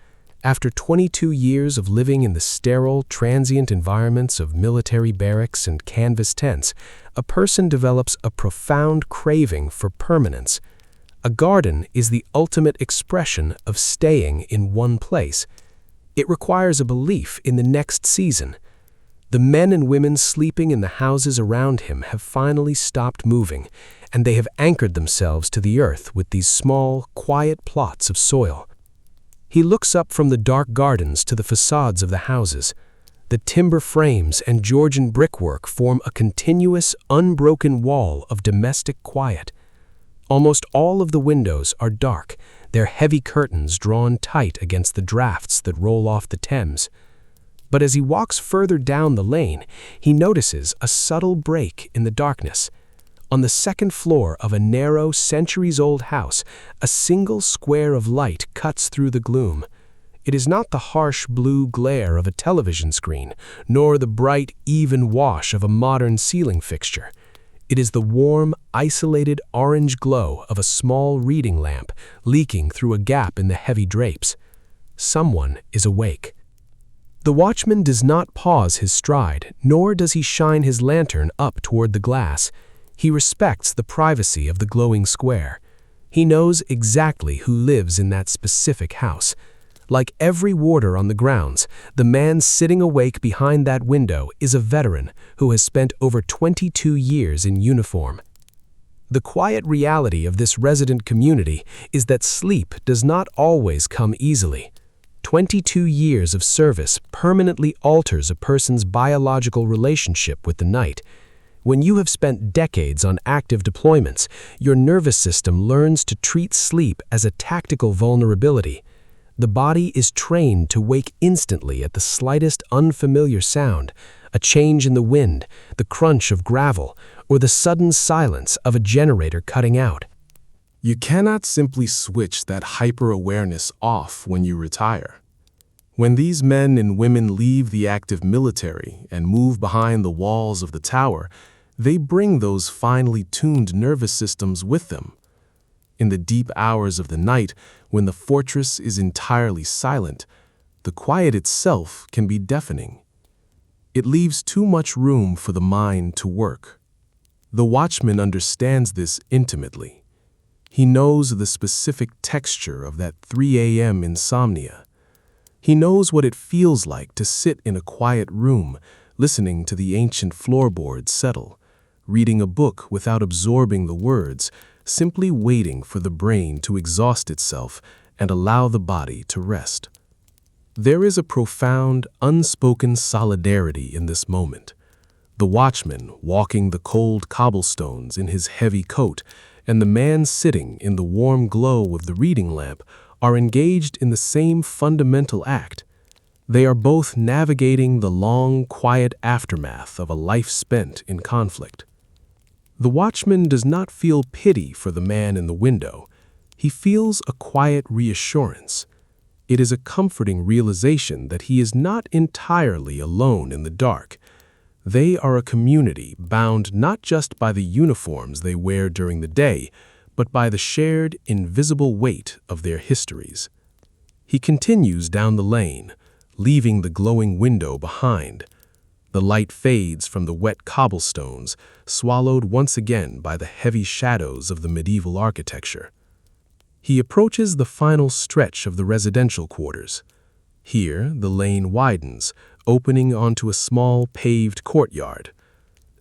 After 22 years of living in the sterile, transient environments of military barracks and canvas tents, a person develops a profound craving for permanence. A garden is the ultimate expression of staying in one place. It requires a belief in the next season. The men and women sleeping in the houses around him have finally stopped moving, and they have anchored themselves to the earth with these small, quiet plots of soil. He looks up from the dark gardens to the facades of the houses. The timber frames and Georgian brickwork form a continuous, unbroken wall of domestic quiet. Almost all of the windows are dark, their heavy curtains drawn tight against the drafts that roll off the Thames. But as he walks further down the lane, he notices a subtle break in the darkness. On the second floor of a narrow, centuries-old house, a single square of light cuts through the gloom. It is not the harsh blue glare of a television screen, nor the bright, even wash of a modern ceiling fixture. It is the warm, isolated orange glow of a small reading lamp leaking through a gap in the heavy drapes. Someone is awake. The watchman does not pause his stride, nor does he shine his lantern up toward the glass. He respects the privacy of the glowing square. He knows exactly who lives in that specific house. Like every warder on the grounds, the man sitting awake behind that window is a veteran who has spent over 22 years in uniform. The quiet reality of this resident community is that sleep does not always come easily. 22 years of service permanently alters a person's biological relationship with the night. When you have spent decades on active deployments, your nervous system learns to treat sleep as a tactical vulnerability. The body is trained to wake instantly at the slightest unfamiliar sound, a change in the wind, the crunch of gravel, or the sudden silence of a generator cutting out. You cannot simply switch that hyper-awareness off when you retire. When these men and women leave the active military and move behind the walls of the tower, they bring those finely tuned nervous systems with them. In the deep hours of the night, when the fortress is entirely silent, the quiet itself can be deafening. It leaves too much room for the mind to work. The watchman understands this intimately. He knows the specific texture of that 3 a.m. insomnia. He knows what it feels like to sit in a quiet room, listening to the ancient floorboards settle, reading a book without absorbing the words, simply waiting for the brain to exhaust itself and allow the body to rest. There is a profound, unspoken solidarity in this moment. The watchman walking the cold cobblestones in his heavy coat and the man sitting in the warm glow of the reading lamp are engaged in the same fundamental act. They are both navigating the long, quiet aftermath of a life spent in conflict. The watchman does not feel pity for the man in the window. He feels a quiet reassurance. It is a comforting realization that he is not entirely alone in the dark. They are a community bound not just by the uniforms they wear during the day, but by the shared, invisible weight of their histories. He continues down the lane, leaving the glowing window behind. The light fades from the wet cobblestones, swallowed once again by the heavy shadows of the medieval architecture. He approaches the final stretch of the residential quarters. Here, the lane widens, opening onto a small paved courtyard.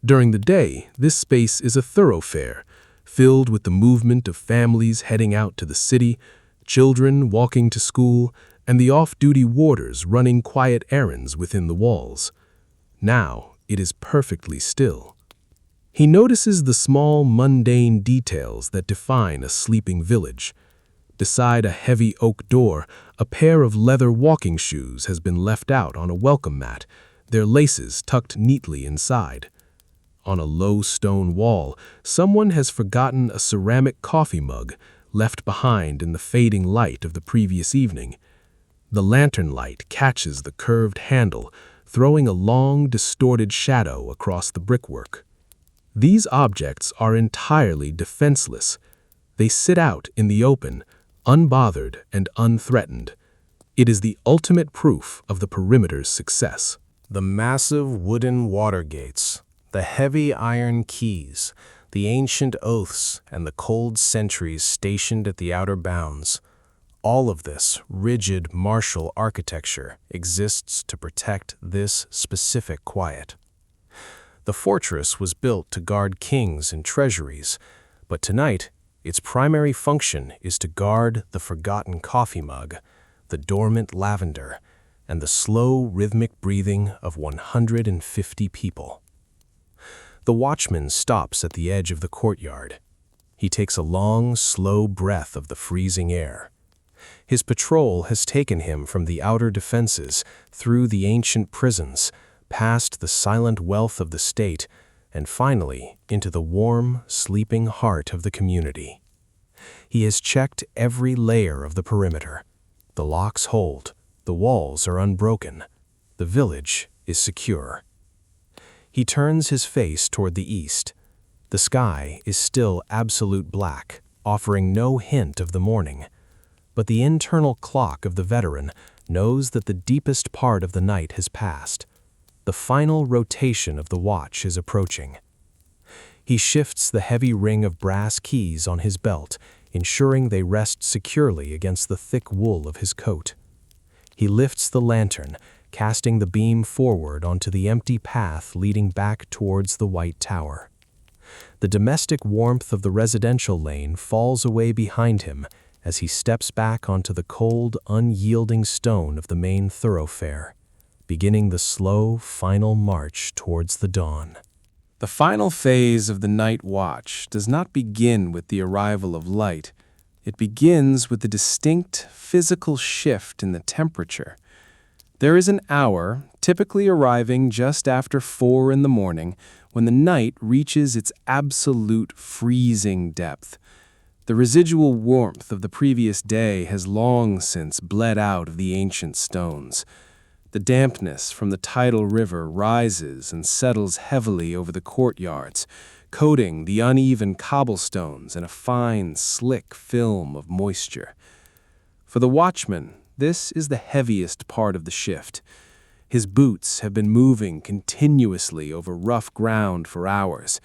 During the day, this space is a thoroughfare, filled with the movement of families heading out to the city, children walking to school, and the off-duty warders running quiet errands within the walls. Now, it is perfectly still. He notices the small, mundane details that define a sleeping village. Beside a heavy oak door, a pair of leather walking shoes has been left out on a welcome mat, their laces tucked neatly inside. On a low stone wall, someone has forgotten a ceramic coffee mug left behind in the fading light of the previous evening. The lantern light catches the curved handle, throwing a long, distorted shadow across the brickwork. These objects are entirely defenseless. They sit out in the open, unbothered and unthreatened. It is the ultimate proof of the perimeter's success.
The massive wooden water gates, the heavy iron keys, the ancient oaths, and the cold sentries stationed at the outer bounds. All of this rigid martial architecture exists to protect this specific quiet. The fortress was built to guard kings and treasuries, but tonight, its primary function is to guard the forgotten coffee mug, the dormant lavender, and the slow, rhythmic breathing of 150 people. The watchman stops at the edge of the courtyard. He takes a long, slow breath of the freezing air. His patrol has taken him from the outer defenses, through the ancient prisons, past the silent wealth of the state, and finally into the warm, sleeping heart of the community. He has checked every layer of the perimeter. The locks hold, the walls are unbroken, the village is secure. He turns his face toward the east. The sky is still absolute black, offering no hint of the morning. But the internal clock of the veteran knows that the deepest part of the night has passed. The final rotation of the watch is approaching. He shifts the heavy ring of brass keys on his belt, ensuring they rest securely against the thick wool of his coat. He lifts the lantern, casting the beam forward onto the empty path leading back towards the white tower. The domestic warmth of the residential lane falls away behind him as he steps back onto the cold, unyielding stone of the main thoroughfare, beginning the slow, final march towards the dawn.
The final phase of the night watch does not begin with the arrival of light. It begins with the distinct physical shift in the temperature. There is an hour, typically arriving just after 4 in the morning, when the night reaches its absolute freezing depth. The residual warmth of the previous day has long since bled out of the ancient stones. The dampness from the tidal river rises and settles heavily over the courtyards, coating the uneven cobblestones in a fine, slick film of moisture. For the watchman, this is the heaviest part of the shift. His boots have been moving continuously over rough ground for hours.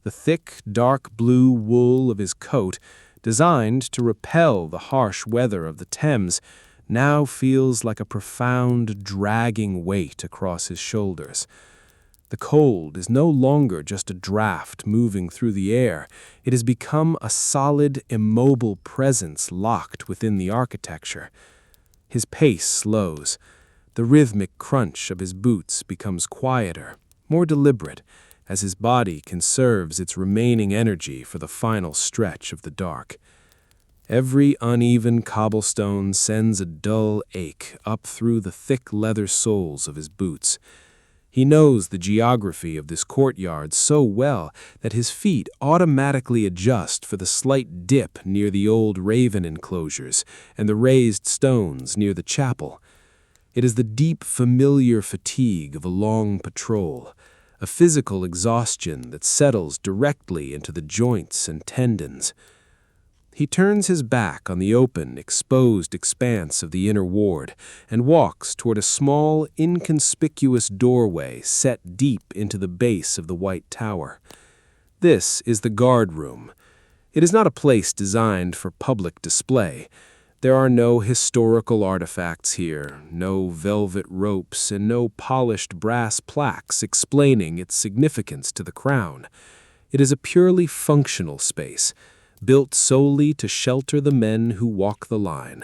The thick, dark blue wool of his coat, designed to repel the harsh weather of the Thames, now feels like a profound, dragging weight across his shoulders. The cold is no longer just a draft moving through the air. It has become a solid, immobile presence locked within the architecture. His pace slows. The rhythmic crunch of his boots becomes quieter, more deliberate, as his body conserves its remaining energy for the final stretch of the dark. Every uneven cobblestone sends a dull ache up through the thick leather soles of his boots. He knows the geography of this courtyard so well that his feet automatically adjust for the slight dip near the old raven enclosures and the raised stones near the chapel. It is the deep, familiar fatigue of a long patrol, a physical exhaustion that settles directly into the joints and tendons. He turns his back on the open, exposed expanse of the inner ward and walks toward a small, inconspicuous doorway set deep into the base of the white tower. This is the guard room. It is not a place designed for public display. There are no historical artifacts here, no velvet ropes, and no polished brass plaques explaining its significance to the crown. It is a purely functional space, built solely to shelter the men who walk the line.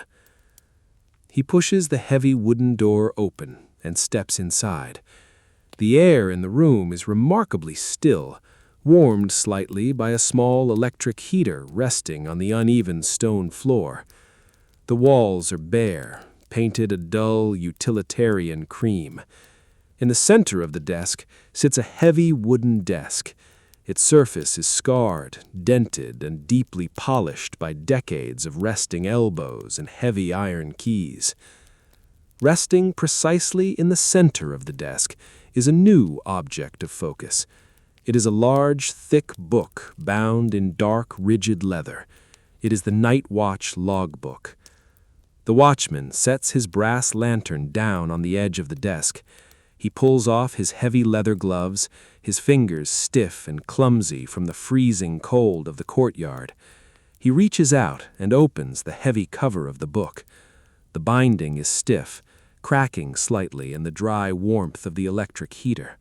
He pushes the heavy wooden door open and steps inside. The air in the room is remarkably still, warmed slightly by a small electric heater resting on the uneven stone floor. The walls are bare, painted a dull, utilitarian cream. In the center of the desk sits a heavy wooden desk. Its surface is scarred, dented, and deeply polished by decades of resting elbows and heavy iron keys. Resting precisely in the center of the desk is a new object of focus. It is a large, thick book bound in dark, rigid leather. It is the Night Watch logbook. The watchman sets his brass lantern down on the edge of the desk. He pulls off his heavy leather gloves, his fingers stiff and clumsy from the freezing cold of the courtyard. He reaches out and opens the heavy cover of the book. The binding is stiff, cracking slightly in the dry warmth of the electric heater.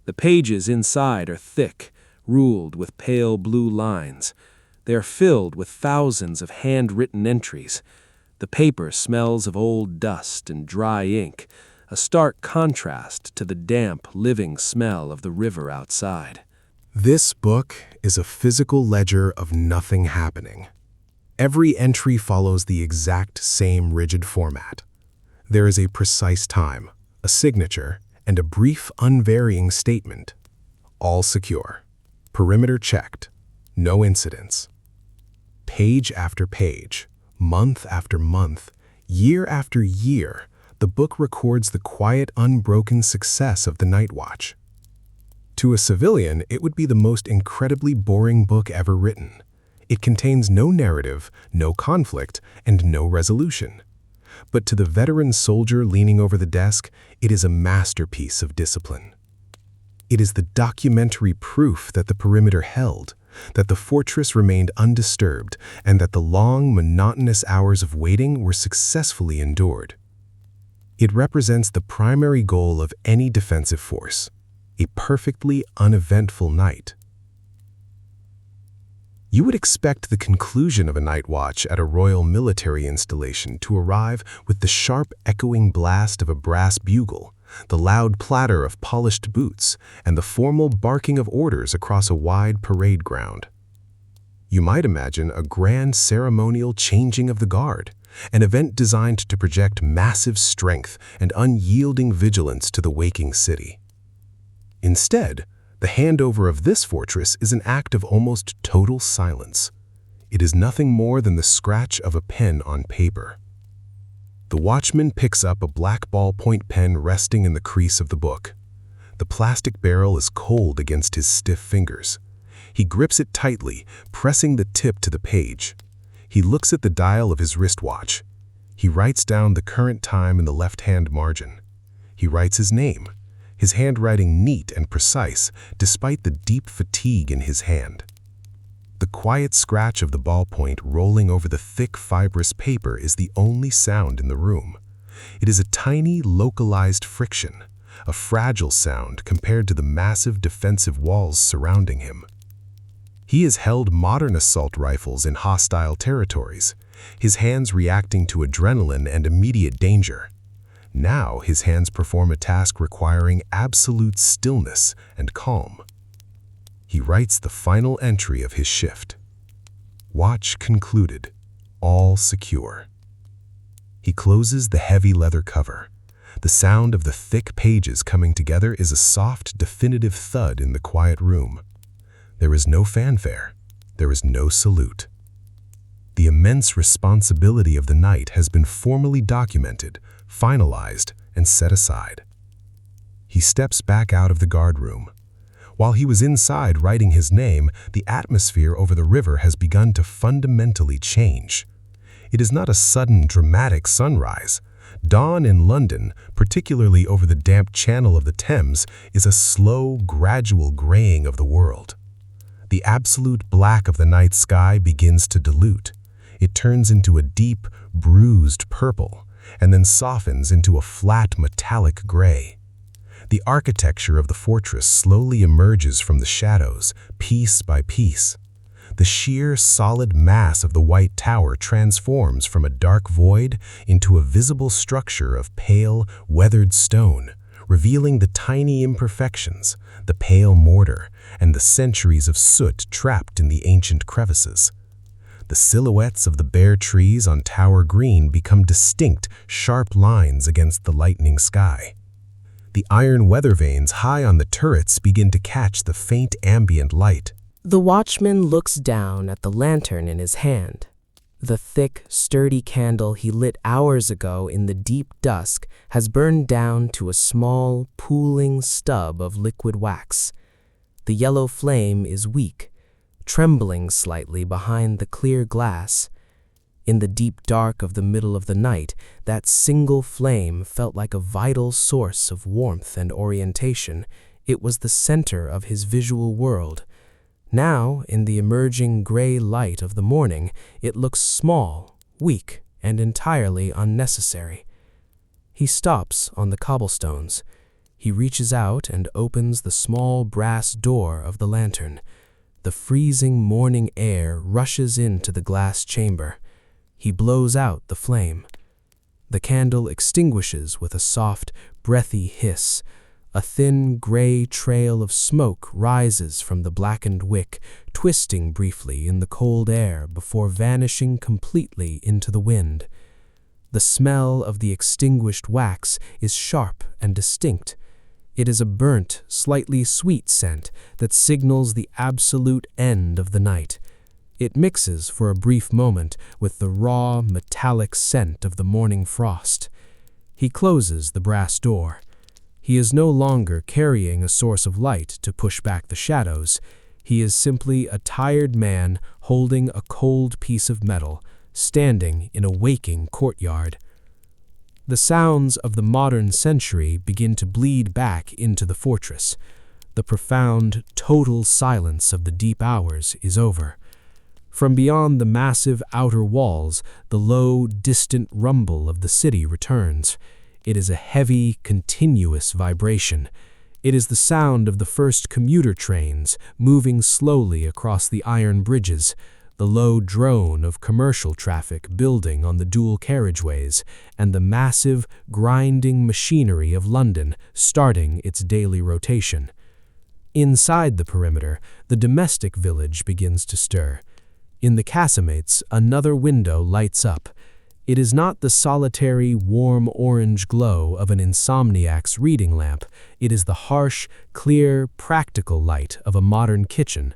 The pages inside are thick, ruled with pale blue lines. They are filled with thousands of handwritten entries. The paper smells of old dust and dry ink, a stark contrast to the damp, living smell of the river outside.
This book is a physical ledger of nothing happening. Every entry follows the exact same rigid format. There is a precise time, a signature, and a brief, unvarying statement. All secure. Perimeter checked. No incidents. Page after page, month after month, year after year, the book records the quiet, unbroken success of the Night Watch. To a civilian, it would be the most incredibly boring book ever written. It contains no narrative, no conflict, and no resolution. But to the veteran soldier leaning over the desk, it is a masterpiece of discipline. It is the documentary proof that the perimeter held, that the fortress remained undisturbed, and that the long, monotonous hours of waiting were successfully endured. It represents the primary goal of any defensive force, a perfectly uneventful night. You would expect the conclusion of a night watch at a royal military installation to arrive with the sharp, echoing blast of a brass bugle, the loud clatter of polished boots, and the formal barking of orders across a wide parade ground. You might imagine a grand ceremonial changing of the guard, an event designed to project massive strength and unyielding vigilance to the waking city. Instead, the handover of this fortress is an act of almost total silence. It is nothing more than the scratch of a pen on paper. The watchman picks up a black ballpoint pen resting in the crease of the book. The plastic barrel is cold against his stiff fingers. He grips it tightly, pressing the tip to the page. He looks at the dial of his wristwatch. He writes down the current time in the left-hand margin. He writes his name, his handwriting neat and precise, despite the deep fatigue in his hand. The quiet scratch of the ballpoint rolling over the thick, fibrous paper is the only sound in the room. It is a tiny, localized friction, a fragile sound compared to the massive defensive walls surrounding him. He has held modern assault rifles in hostile territories, his hands reacting to adrenaline and immediate danger. Now his hands perform a task requiring absolute stillness and calm. He writes the final entry of his shift. Watch concluded. All secure. He closes the heavy leather cover. The sound of the thick pages coming together is a soft, definitive thud in the quiet room. There is no fanfare. There is no salute. The immense responsibility of the night has been formally documented, finalized, and set aside. He steps back out of the guard room. While he was inside writing his name, the atmosphere over the river has begun to fundamentally change. It is not a sudden, dramatic sunrise. Dawn in London, particularly over the damp channel of the Thames, is a slow, gradual graying of the world. The absolute black of the night sky begins to dilute. It turns into a deep, bruised purple, and then softens into a flat, metallic gray. The architecture of the fortress slowly emerges from the shadows, piece by piece. The sheer, solid mass of the White Tower transforms from a dark void into a visible structure of pale, weathered stone, revealing the tiny imperfections, the pale mortar, and the centuries of soot trapped in the ancient crevices. The silhouettes of the bare trees on Tower Green become distinct, sharp lines against the lightening sky. The iron weather vanes high on the turrets begin to catch the faint ambient light.
The watchman looks down at the lantern in his hand. The thick, sturdy candle he lit hours ago in the deep dusk has burned down to a small, pooling stub of liquid wax. The yellow flame is weak, trembling slightly behind the clear glass. In the deep dark of the middle of the night, that single flame felt like a vital source of warmth and orientation. It was the center of his visual world. Now, in the emerging gray light of the morning, it looks small, weak, and entirely unnecessary. He stops on the cobblestones. He reaches out and opens the small brass door of the lantern. The freezing morning air rushes into the glass chamber. He blows out the flame. The candle extinguishes with a soft, breathy hiss. A thin, gray trail of smoke rises from the blackened wick, twisting briefly in the cold air before vanishing completely into the wind. The smell of the extinguished wax is sharp and distinct. It is a burnt, slightly sweet scent that signals the absolute end of the night. It mixes for a brief moment with the raw, metallic scent of the morning frost. He closes the brass door. He is no longer carrying a source of light to push back the shadows. He is simply a tired man holding a cold piece of metal, standing in a waking courtyard. The sounds of the modern century begin to bleed back into the fortress. The profound, total silence of the deep hours is over. From beyond the massive outer walls, the low, distant rumble of the city returns. It is a heavy, continuous vibration. It is the sound of the first commuter trains moving slowly across the iron bridges, the low drone of commercial traffic building on the dual carriageways, and the massive, grinding machinery of London starting its daily rotation. Inside the perimeter, the domestic village begins to stir. In the casemates, another window lights up. It is not the solitary, warm orange glow of an insomniac's reading lamp. It is the harsh, clear, practical light of a modern kitchen.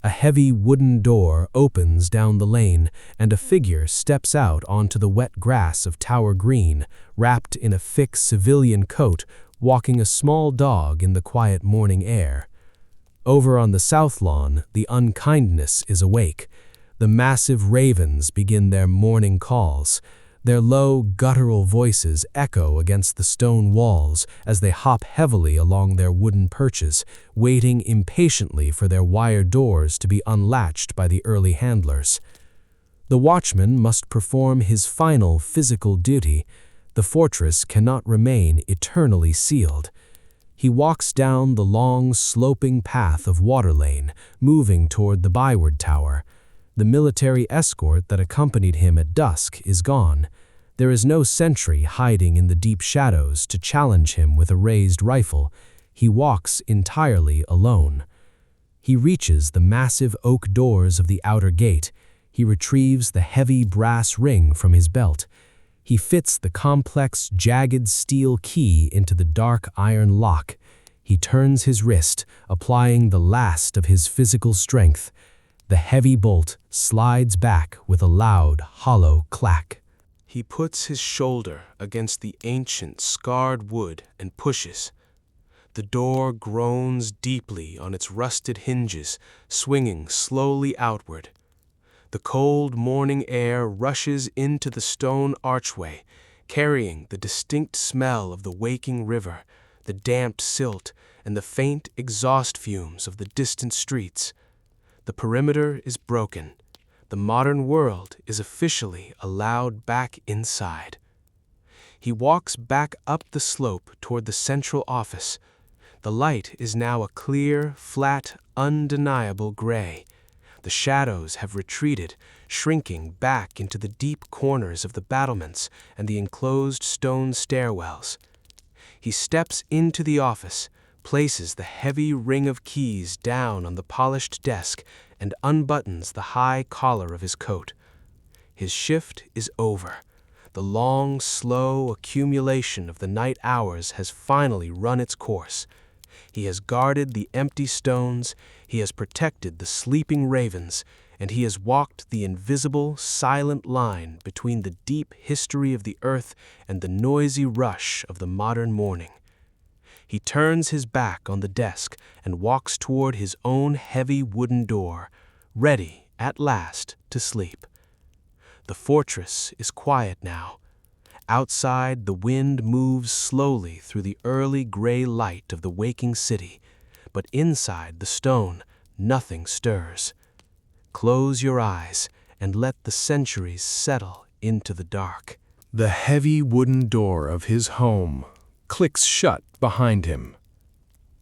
A heavy wooden door opens down the lane, and a figure steps out onto the wet grass of Tower Green, wrapped in a thick civilian coat, walking a small dog in the quiet morning air. Over on the south lawn, the unkindness is awake. The massive ravens begin their morning calls. Their low, guttural voices echo against the stone walls as they hop heavily along their wooden perches, waiting impatiently for their wire doors to be unlatched by the early handlers. The watchman must perform his final physical duty. The fortress cannot remain eternally sealed. He walks down the long, sloping path of Water Lane, moving toward the Byward Tower. The military escort that accompanied him at dusk is gone. There is no sentry hiding in the deep shadows to challenge him with a raised rifle. He walks entirely alone. He reaches the massive oak doors of the outer gate. He retrieves the heavy brass ring from his belt. He fits the complex, jagged steel key into the dark iron lock. He turns his wrist, applying the last of his physical strength. The heavy bolt slides back with a loud, hollow clack.
He puts his shoulder against the ancient, scarred wood and pushes. The door groans deeply on its rusted hinges, swinging slowly outward. The cold morning air rushes into the stone archway, carrying the distinct smell of the waking river, the damped silt, and the faint exhaust fumes of the distant streets. The perimeter is broken. The modern world is officially allowed back inside. He walks back up the slope toward the central office. The light is now a clear, flat, undeniable gray. The shadows have retreated, shrinking back into the deep corners of the battlements and the enclosed stone stairwells. He steps into the office, places the heavy ring of keys down on the polished desk, and unbuttons the high collar of his coat. His shift is over. The long, slow accumulation of the night hours has finally run its course. He has guarded the empty stones, he has protected the sleeping ravens, and he has walked the invisible, silent line between the deep history of the earth and the noisy rush of the modern morning. He turns his back on the desk and walks toward his own heavy wooden door, ready, at last, to sleep. The fortress is quiet now. Outside, the wind moves slowly through the early gray light of the waking city, but inside the stone, nothing stirs. Close your eyes and let the centuries settle into the dark.
The heavy wooden door of his home clicks shut behind him.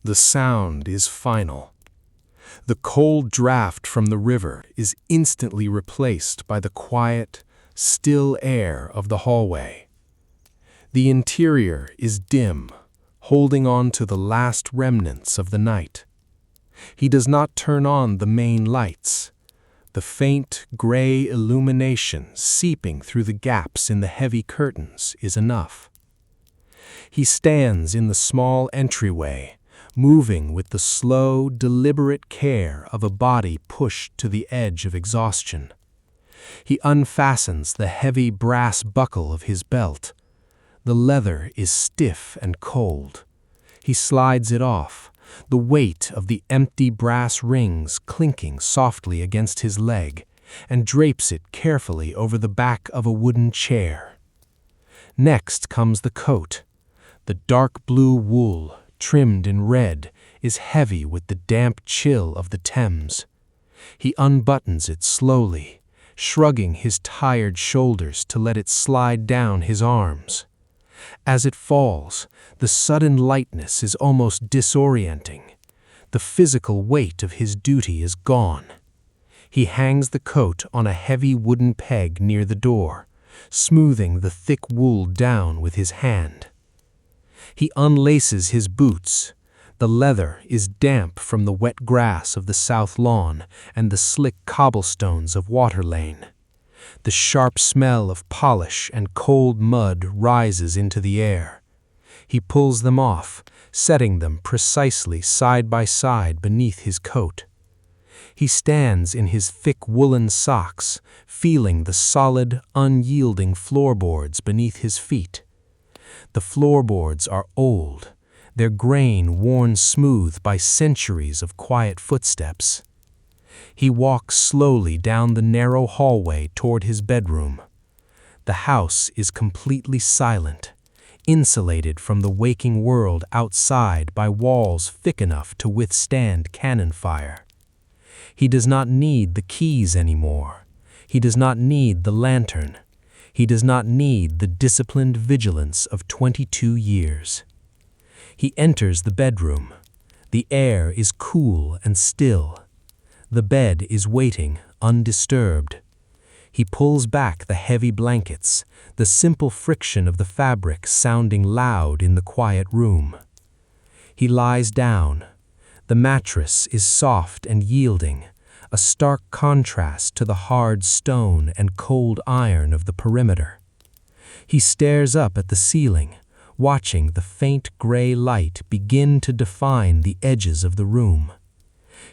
The sound is final. The cold draft from the river is instantly replaced by the quiet, still air of the hallway. The interior is dim, holding on to the last remnants of the night. He does not turn on the main lights. The faint, gray illumination seeping through the gaps in the heavy curtains is enough. He stands in the small entryway, moving with the slow, deliberate care of a body pushed to the edge of exhaustion. He unfastens the heavy brass buckle of his belt. The leather is stiff and cold. He slides it off, the weight of the empty brass rings clinking softly against his leg, and drapes it carefully over the back of a wooden chair. Next comes the coat. The dark blue wool, trimmed in red, is heavy with the damp chill of the Thames. He unbuttons it slowly, shrugging his tired shoulders to let it slide down his arms. As it falls, the sudden lightness is almost disorienting. The physical weight of his duty is gone. He hangs the coat on a heavy wooden peg near the door, smoothing the thick wool down with his hand. He unlaces his boots. The leather is damp from the wet grass of the south lawn and the slick cobblestones of Water Lane. The sharp smell of polish and cold mud rises into the air. He pulls them off, setting them precisely side by side beneath his coat. He stands in his thick woolen socks, feeling the solid, unyielding floorboards beneath his feet. The floorboards are old, their grain worn smooth by centuries of quiet footsteps. He walks slowly down the narrow hallway toward his bedroom. The house is completely silent, insulated from the waking world outside by walls thick enough to withstand cannon fire. He does not need the keys anymore. He does not need the lantern. He does not need the disciplined vigilance of 22 years. He enters the bedroom. The air is cool and still. The bed is waiting, undisturbed. He pulls back the heavy blankets, the simple friction of the fabric sounding loud in the quiet room. He lies down. The mattress is soft and yielding, a stark contrast to the hard stone and cold iron of the perimeter. He stares up at the ceiling, watching the faint gray light begin to define the edges of the room.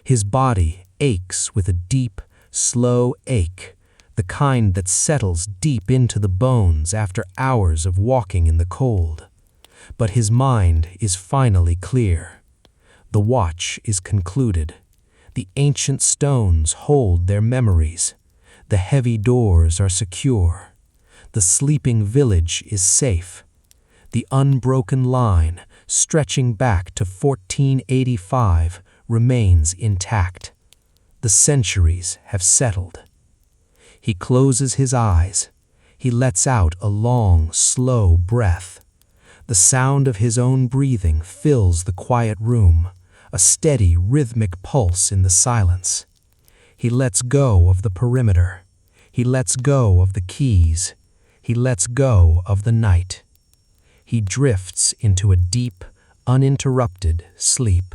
His body aches with a deep, slow ache, the kind that settles deep into the bones after hours of walking in the cold. But his mind is finally clear. The watch is concluded. The ancient stones hold their memories. The heavy doors are secure. The sleeping village is safe. The unbroken line, stretching back to 1485, remains intact. The centuries have settled. He closes his eyes. He lets out a long, slow breath. The sound of his own breathing fills the quiet room, a steady, rhythmic pulse in the silence. He lets go of the perimeter. He lets go of the keys. He lets go of the night. He drifts into a deep, uninterrupted sleep.